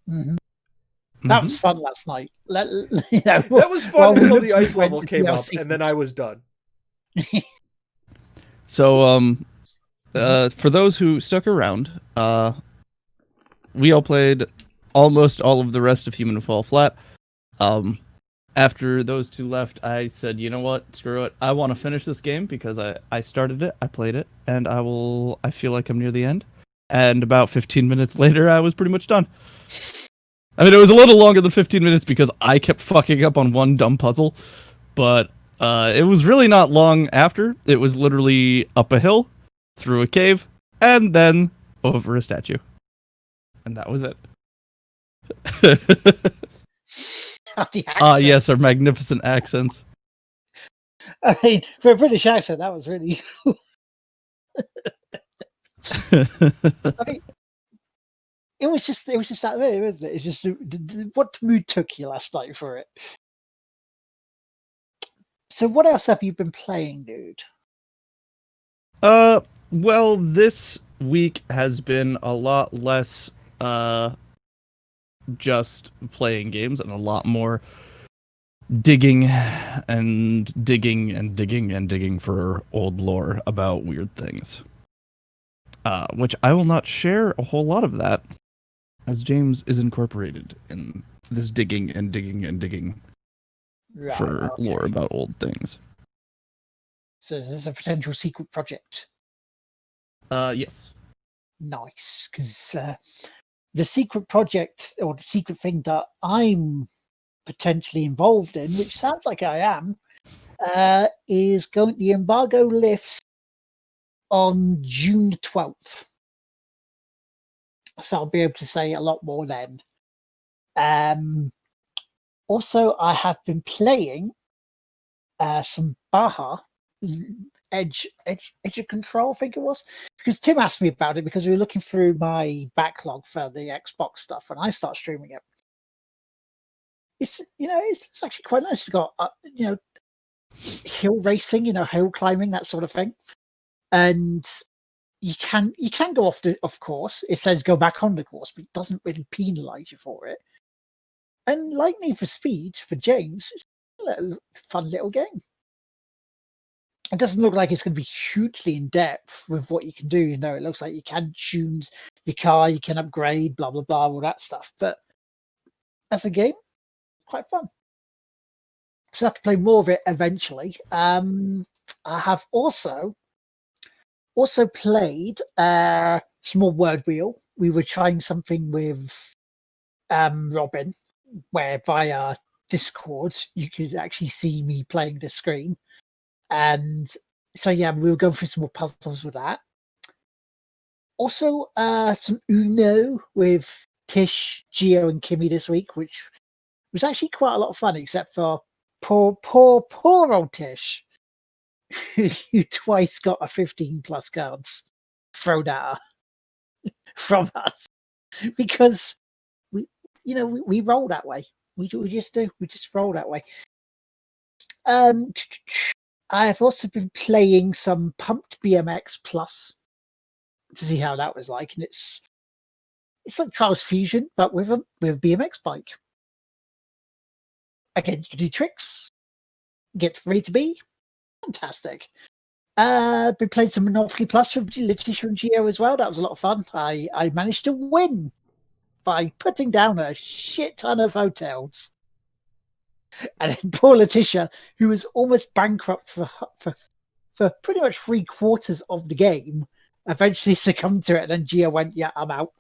[SPEAKER 2] Mm-hmm. That was fun last night.
[SPEAKER 1] That was fun until the ice level came up, and then I was done.
[SPEAKER 3] So, for those who stuck around, we all played almost all of the rest of Human Fall Flat. After those two left, I said, you know what, screw it. I want to finish this game because I started it, I played it, and I feel like I'm near the end. And about 15 minutes later, I was pretty much done. I mean, it was a little longer than 15 minutes because I kept fucking up on one dumb puzzle, but it was really not long after. It was literally up a hill, through a cave, and then over a statue. And that was it. Yes, our magnificent accents.
[SPEAKER 2] I mean, for a British accent, that was really cool. I mean, it was just that way, wasn't it? It's just what mood took you last night for it. So, what else have you been playing, dude?
[SPEAKER 3] Well, this week has been a lot less just playing games and a lot more digging and digging and digging and digging for old lore about weird things. Which I will not share a whole lot of that, as James is incorporated in this digging and digging and digging for lore about old things.
[SPEAKER 2] So is this a potential secret project?
[SPEAKER 3] Yes.
[SPEAKER 2] Nice, because the secret project or the secret thing that I'm potentially involved in, which sounds like I am, is the embargo lifts on June 12th. So I'll be able to say a lot more then. Also, I have been playing some Baja Edge of Control, I think it was, because Tim asked me about it because we were looking through my backlog for the Xbox stuff, and I start streaming it. It's actually quite nice. It's got hill racing, hill climbing, that sort of thing, and you can go off course. It says go back on the course, but it doesn't really penalise you for it. And like Need for Speed for James, it's a fun little game. It doesn't look like it's going to be hugely in depth with what you can do. It looks like you can tune your car, you can upgrade, blah blah blah, all that stuff. But as a game, quite fun. So I have to play more of it eventually. I have also played Small Word Wheel. We were trying something with Robin, where via Discord you could actually see me playing the screen. And so, yeah, we were going through some more puzzles with that. Also, some Uno with Tish, Gio, and Kimmy this week, which was actually quite a lot of fun, except for poor old Tish, you twice got a 15 plus cards thrown at her from us because we roll that way. We just do. We just roll that way. I have also been playing some Pumped BMX Plus to see how that was like, and it's like Trials Fusion, but with a BMX bike. Again, you can do tricks, get free to be fantastic. Been playing some Monopoly Plus from Letitia and Geo as well. That was a lot of fun. I managed to win by putting down a shit ton of hotels. And then poor Letitia, who was almost bankrupt for pretty much 3/4 of the game, eventually succumbed to it. And then Gio went, "Yeah, I'm out.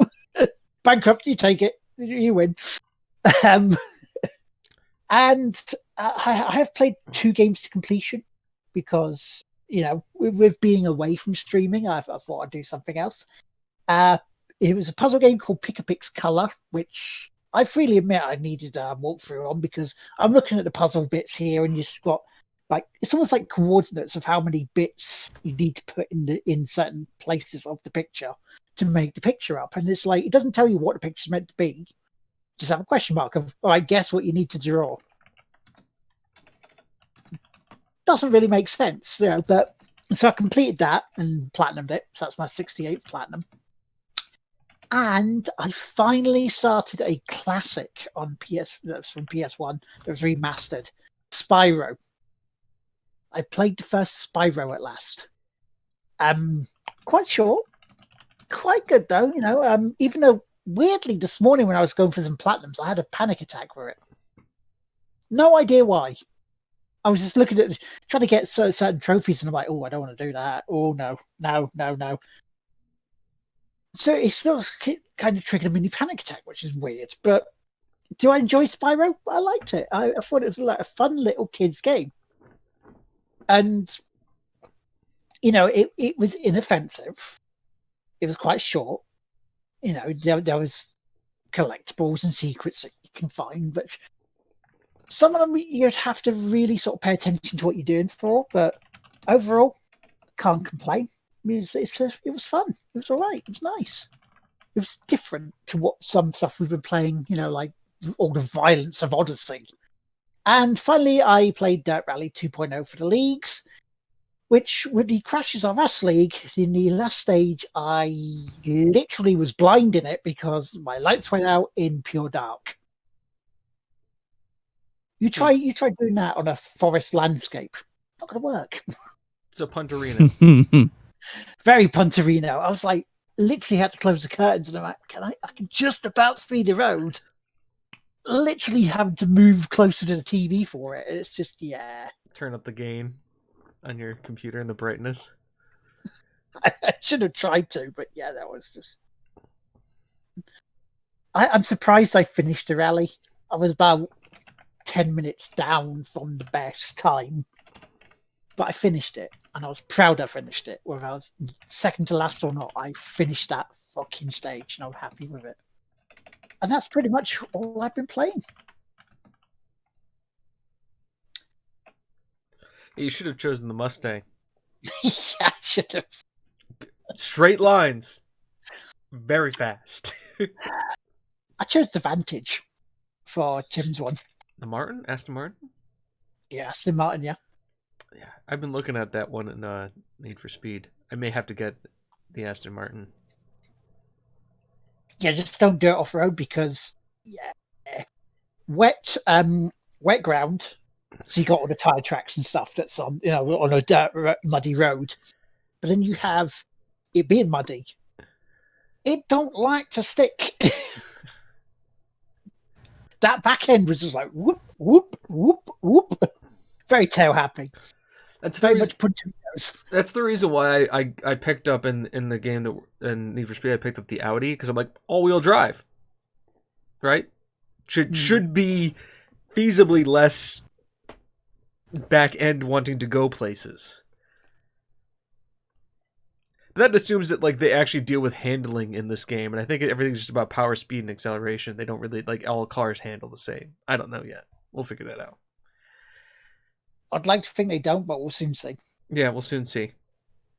[SPEAKER 2] Bankrupt, you take it, you win." And I have played 2 games to completion because with being away from streaming, I thought I'd do something else. It was a puzzle game called Pick-a-Pix Color, which I freely admit I needed a walkthrough on because I'm looking at the puzzle bits here, and you've got it's almost like coordinates of how many bits you need to put in certain places of the picture to make the picture up, and it's like it doesn't tell you what the picture's meant to be. Just have a question mark of, I guess what you need to draw. Doesn't really make sense, but so I completed that and platinumed it. So that's my 68th platinum. And I finally started a classic on that's from PS1 that was remastered, Spyro. I played the first Spyro at last. Quite short, quite good though. Even though weirdly this morning when I was going for some platinums, I had a panic attack for it. No idea why. I was just looking at trying to get certain trophies, and I'm like, oh, I don't want to do that. Oh no. So it feels kind of triggered a mini panic attack, which is weird. But do I enjoy Spyro? I liked it. I thought it was like a fun little kids game. And, it was inoffensive. It was quite short. There was collectibles and secrets that you can find, but some of them you'd have to really sort of pay attention to what you're doing for. But overall, can't complain. I mean, it was fun. It was all right. It was nice. It was different to what some stuff we've been playing, like all the violence of Odyssey. And finally, I played Dirt Rally 2.0 for the leagues, which with the Crashes of Us League, in the last stage, I literally was blind in it because my lights went out in pure dark. You try doing that on a forest landscape. Not going to work.
[SPEAKER 1] It's a Punterino.
[SPEAKER 2] Very Punterino. I was like, literally had to close the curtains, and I'm like, I can just about see the road. Literally having to move closer to the TV for it. It's just,
[SPEAKER 1] Turn up the gain on your computer and the brightness.
[SPEAKER 2] I should have tried to, but that was just... I'm surprised I finished the rally. I was about 10 minutes down from the best time, but I finished it, and I was proud I finished it. Whether I was second to last or not, I finished that fucking stage, and I'm happy with it. And that's pretty much all I've been playing.
[SPEAKER 1] You should have chosen the Mustang.
[SPEAKER 2] I should have.
[SPEAKER 1] Straight lines. Very fast.
[SPEAKER 2] I chose the Vantage for Tim's one.
[SPEAKER 1] The Martin? Aston Martin?
[SPEAKER 2] Yeah, Aston Martin, yeah.
[SPEAKER 1] Yeah, I've been looking at that one in Need for Speed. I may have to get the Aston Martin.
[SPEAKER 2] Yeah, just don't do it off road because wet ground. So you got all the tire tracks and stuff that's on on a dirt muddy road, but then you have it being muddy. It don't like to stick. That back end was just like whoop whoop whoop whoop. Very tail happy.
[SPEAKER 1] That's
[SPEAKER 2] very much punching nose.
[SPEAKER 1] That's the reason why I picked up in the game that in Need for Speed I picked up the Audi because I'm like all-wheel drive, right? Should be feasibly less back end wanting to go places. But that assumes that like they actually deal with handling in this game, and I think everything's just about power, speed, and acceleration. They don't really like all cars handle the same. I don't know yet. We'll figure that out.
[SPEAKER 2] I'd like to think they don't, but we'll soon see.
[SPEAKER 1] Yeah, we'll soon see.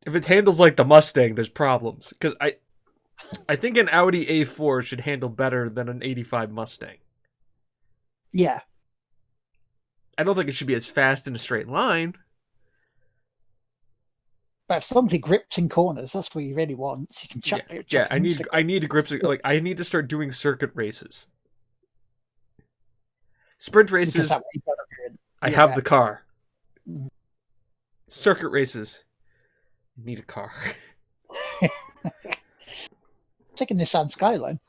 [SPEAKER 1] If it handles like the Mustang, there's problems. Because I think an Audi A4 should handle better than an 85 Mustang.
[SPEAKER 2] Yeah.
[SPEAKER 1] I don't think it should be as fast in a straight line.
[SPEAKER 2] But if somebody grips in corners, that's what you really want. So you can chuck it.
[SPEAKER 1] Yeah, I need grips. Like, I need to start doing circuit races. Sprint races, I have the car.
[SPEAKER 2] Mhm.
[SPEAKER 1] Circuit races, I need a car.
[SPEAKER 2] Take a Nissan Skyline.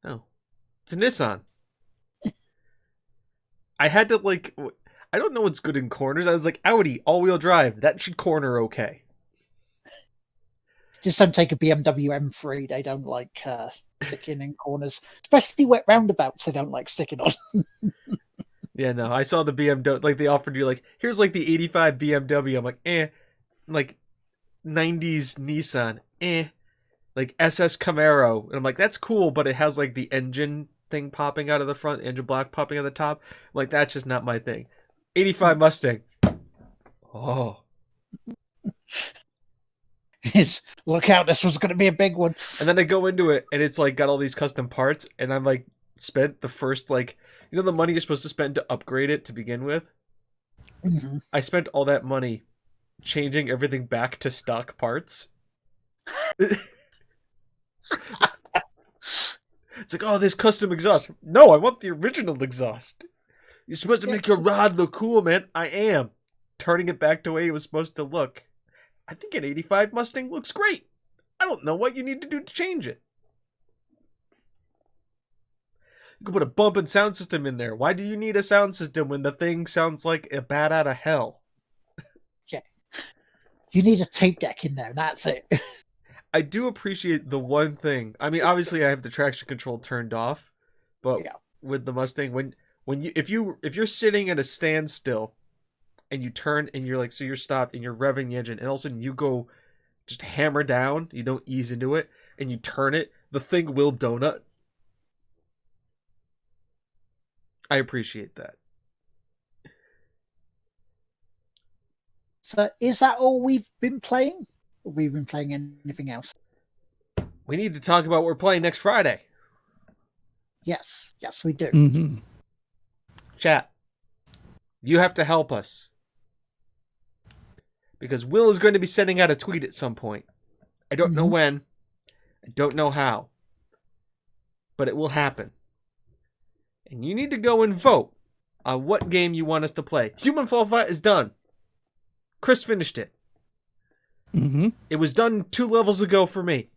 [SPEAKER 1] No, it's a Nissan. I had to I don't know what's good in corners. I was like, Audi, all-wheel drive. That should corner okay.
[SPEAKER 2] Just don't take a BMW M3. They don't like sticking in corners, especially wet roundabouts. They don't like sticking on.
[SPEAKER 1] Yeah, no, I saw the BMW. Like they offered you here's the 85 BMW. I'm like, like 90s Nissan, like SS Camaro, and I'm like, that's cool, but it has the engine thing popping out of the front, engine block popping out of the top. I'm like, that's just not my thing. 85 Mustang. Oh.
[SPEAKER 2] Look out, this was going to be a big one.
[SPEAKER 1] And then I go into it, and it's got all these custom parts, and I'm spent the first the money you're supposed to spend to upgrade it to begin with.
[SPEAKER 2] Mm-hmm.
[SPEAKER 1] I spent all that money changing everything back to stock parts. It's oh, this custom exhaust. No, I want the original exhaust. You're supposed to make your rod look cool, man. I am. Turning it back to the way it was supposed to look. I think an 85 Mustang looks great. I don't know what you need to do to change it. You can put a bump and sound system in there. Why do you need a sound system when the thing sounds like a bat out of hell?
[SPEAKER 2] Yeah. You need a tape deck in there, and that's it.
[SPEAKER 1] I do appreciate the one thing. I mean, obviously I have the traction control turned off, but with the Mustang, if you're sitting at a standstill and you turn and you're so you're stopped and you're revving the engine and all of a sudden you go just hammer down, you don't ease into it, and you turn it, the thing will donut. I appreciate that.
[SPEAKER 2] So is that all we've been playing? Or have we been playing anything else?
[SPEAKER 1] We need to talk about what we're playing next Friday.
[SPEAKER 2] Yes, we do.
[SPEAKER 3] Mm-hmm.
[SPEAKER 1] Chat, you have to help us. Because Will is going to be sending out a tweet at some point. I don't know when. I don't know how. But it will happen. And you need to go and vote on what game you want us to play. Human Fall Flat is done. Chris finished it.
[SPEAKER 3] Mm-hmm.
[SPEAKER 1] It was done 2 levels ago for me.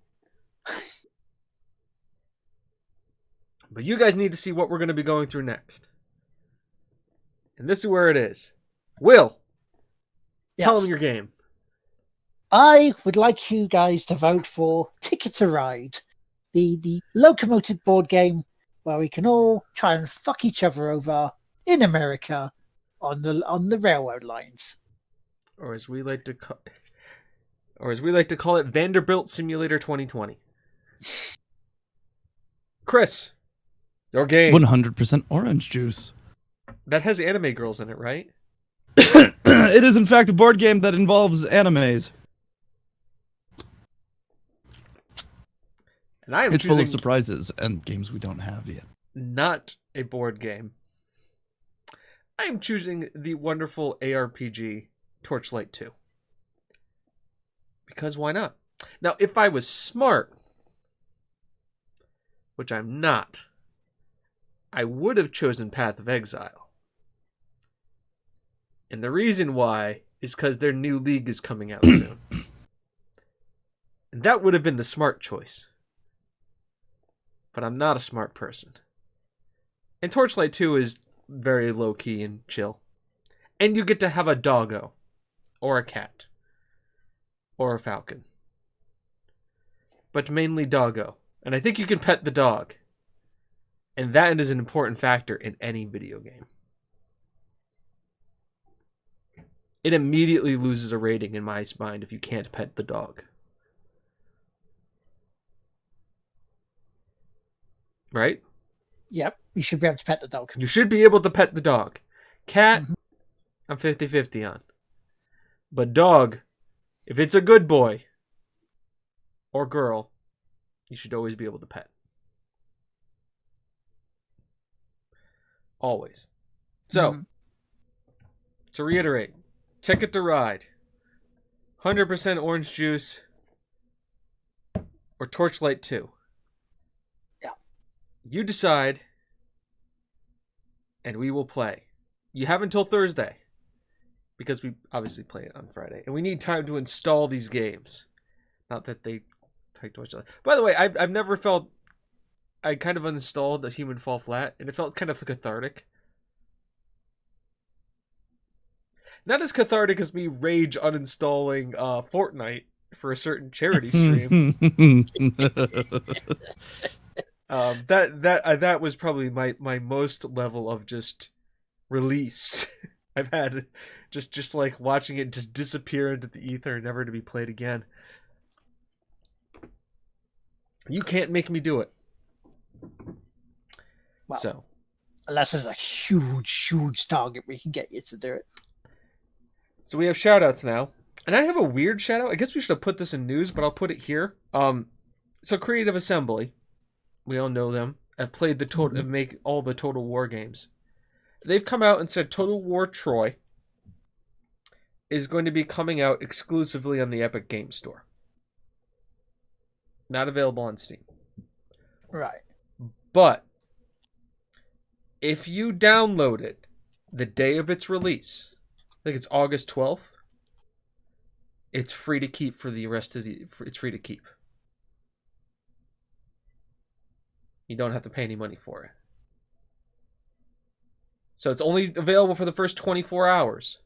[SPEAKER 1] But you guys need to see what we're going to be going through next. And this is where it is. Will, tell them your game.
[SPEAKER 2] I would like you guys to vote for Ticket to Ride, the locomotive board game where we can all try and fuck each other over in America on the railroad lines.
[SPEAKER 1] Or as we like to call it, Vanderbilt Simulator 2020. Chris, your game.
[SPEAKER 3] 100% orange juice.
[SPEAKER 1] That has anime girls in it, right?
[SPEAKER 3] It is in fact a board game that involves animes.
[SPEAKER 1] And I am
[SPEAKER 3] it's
[SPEAKER 1] choosing
[SPEAKER 3] full of surprises and games we don't have yet.
[SPEAKER 1] Not a board game. I am choosing the wonderful ARPG Torchlight 2. Because why not? Now, if I was smart, which I'm not, I would have chosen Path of Exile. And the reason why is because their new league is coming out soon. And that would have been the smart choice. But I'm not a smart person. And Torchlight 2 is very low-key and chill. And you get to have a doggo. Or a cat. Or a falcon. But mainly doggo. And I think you can pet the dog. And that is an important factor in any video game. It immediately loses a rating in my mind if you can't pet the dog. Right?
[SPEAKER 2] Yep, you should be able to pet the dog.
[SPEAKER 1] You should be able to pet the dog. Cat, I'm 50-50 on. But dog, if it's a good boy or girl, you should always be able to pet. Always. So, to reiterate, Ticket to Ride, 100% orange juice, or Torchlight 2.
[SPEAKER 2] Yeah.
[SPEAKER 1] You decide, and we will play. You have until Thursday, because we obviously play it on Friday, and we need time to install these games. Not that they take Torchlight. By the way, I've never felt... I kind of uninstalled A Human Fall Flat, and it felt kind of cathartic. Not as cathartic as me rage uninstalling Fortnite for a certain charity stream. That was probably my most level of just release I've had. Just like watching it just disappear into the ether, never to be played again. You can't make me do it.
[SPEAKER 2] Well,
[SPEAKER 1] so,
[SPEAKER 2] unless there's a huge target we can get you to do it.
[SPEAKER 1] So we have shoutouts now. And I have a weird shoutout. I guess we should have put this in news, but I'll put it here. So Creative Assembly, we all know them, have played make all the Total War games. They've come out and said Total War Troy is going to be coming out exclusively on the Epic Game Store. Not available on Steam.
[SPEAKER 2] Right.
[SPEAKER 1] But if you download it the day of its release, I think it's August 12th, it's free to keep for the rest of the... It's free to keep. You don't have to pay any money for it. So it's only available for the first 24 hours.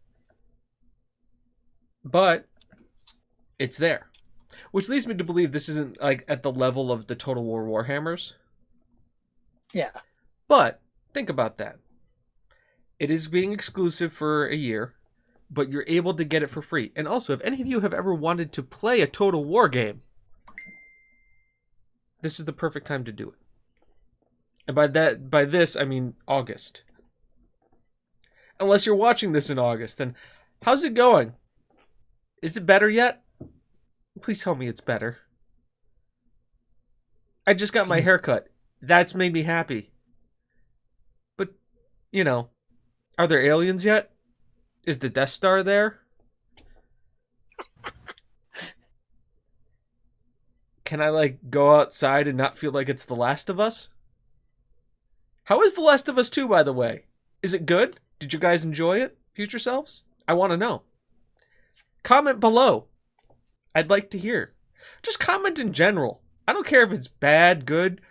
[SPEAKER 1] But it's there. Which leads me to believe this isn't like at the level of the Total War Warhammers.
[SPEAKER 2] Yeah.
[SPEAKER 1] But think about that. It is being exclusive for a year, but you're able to get it for free. And also, if any of you have ever wanted to play a Total War game, this is the perfect time to do it. And by this, I mean August. Unless you're watching this in August, then how's it going? Is it better yet? Please tell me it's better. I just got my hair cut. That's made me happy. But, you know, are there aliens yet? Is the Death Star there? Can I, like, go outside and not feel like it's The Last of Us? How is The Last of Us 2, by the way? Is it good? Did you guys enjoy it, future selves? I want to know. Comment below. I'd like to hear. Just comment in general. I don't care if it's bad, good,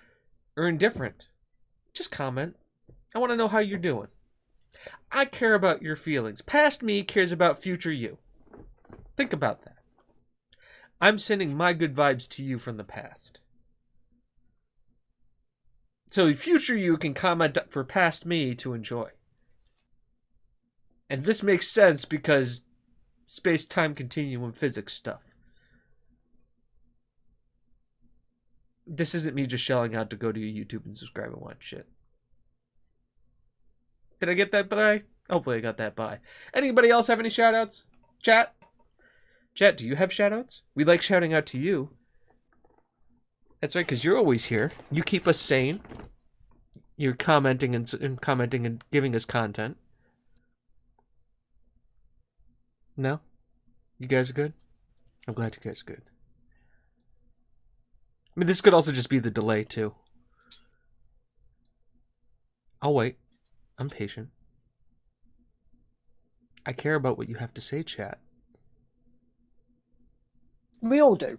[SPEAKER 1] or indifferent. Just comment. I want to know how you're doing. I care about your feelings. Past me cares about future you. Think about that. I'm sending my good vibes to you from the past. So future you can comment for past me to enjoy. And this makes sense because space-time continuum physics stuff. This isn't me just shelling out to go to your YouTube and subscribe and watch shit. Did I get that by? Hopefully I got that by. Anybody else have any shoutouts? Chat? Chat, do you have shoutouts? We like shouting out to you. That's right, because you're always here. You keep us sane. You're commenting and commenting and giving us content. No? You guys are good? I'm glad you guys are good. I mean, this could also just be the delay, too. I'll wait. I'm patient. I care about what you have to say, chat.
[SPEAKER 2] We all do.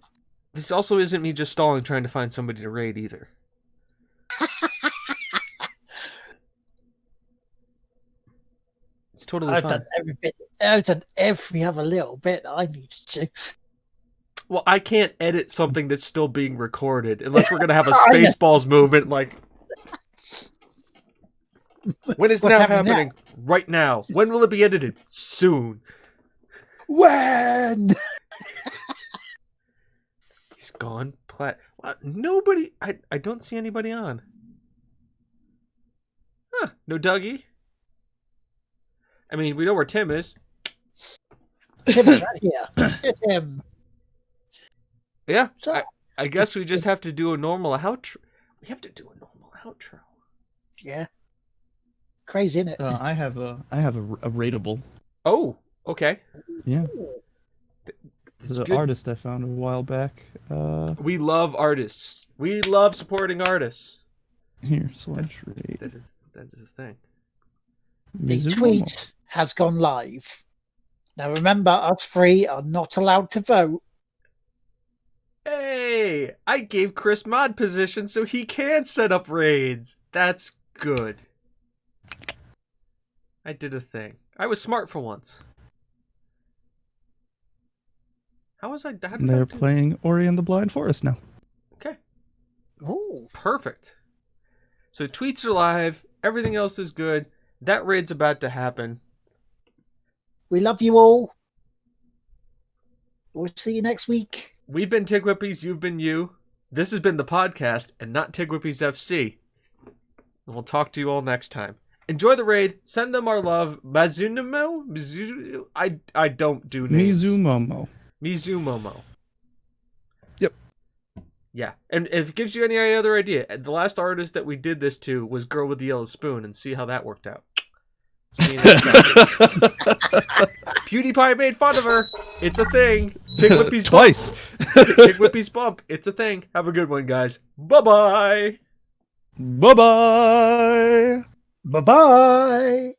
[SPEAKER 1] This also isn't me just stalling trying to find somebody to raid, either. It's totally fine.
[SPEAKER 2] I've done every other little bit that I needed to.
[SPEAKER 1] Well, I can't edit something that's still being recorded unless we're going to have a Spaceballs movement like... When is now happening? Right now. When will it be edited? Soon.
[SPEAKER 2] When?
[SPEAKER 1] He's gone. Nobody... I don't see anybody on. Huh. No Dougie? I mean, we know where Tim is.
[SPEAKER 2] Tim is right here. Get him.
[SPEAKER 1] Yeah.
[SPEAKER 2] So,
[SPEAKER 1] I guess we just have to do a normal outro. We have to do a normal outro.
[SPEAKER 2] yeah. Crazy, isn't it?
[SPEAKER 3] I have a rateable.
[SPEAKER 1] Oh, okay.
[SPEAKER 3] Yeah.
[SPEAKER 1] This
[SPEAKER 3] There's
[SPEAKER 1] is
[SPEAKER 3] an
[SPEAKER 1] good.
[SPEAKER 3] artist I found a while back.
[SPEAKER 1] We love artists. We love supporting artists.
[SPEAKER 3] Here /rate.
[SPEAKER 1] That is the thing.
[SPEAKER 2] The
[SPEAKER 3] Mizumo.
[SPEAKER 2] tweet has gone live. Now remember, us three are not allowed to vote.
[SPEAKER 1] Hey, I gave Chris mod position so he can set up raids. That's good. I did a thing. I was smart for once. How was I? How did
[SPEAKER 3] They're
[SPEAKER 1] I do?
[SPEAKER 3] playing Ori and the Blind Forest now.
[SPEAKER 1] Okay,
[SPEAKER 2] Ooh.
[SPEAKER 1] perfect. So tweets are live. Everything else is good. That raid's about to happen.
[SPEAKER 2] We love you all. We'll see you next week.
[SPEAKER 1] We've been TigWhippies. You've been you. This has been the podcast and not TigWhippies FC. And we'll talk to you all next time. Enjoy the raid. Send them our love. Mizumo? I don't do names. Mizumomo.
[SPEAKER 3] Yep.
[SPEAKER 1] Yeah. And if it gives you any other idea, the last artist that we did this to was Girl with the Yellow Spoon, and see how that worked out. See you next time. PewDiePie made fun of her. It's a thing. TigWhippies
[SPEAKER 3] Twice.
[SPEAKER 1] TigWhippies bump. It's a thing. Have a good one, guys. Bye-bye.
[SPEAKER 3] Bye-bye.
[SPEAKER 2] Bye-bye.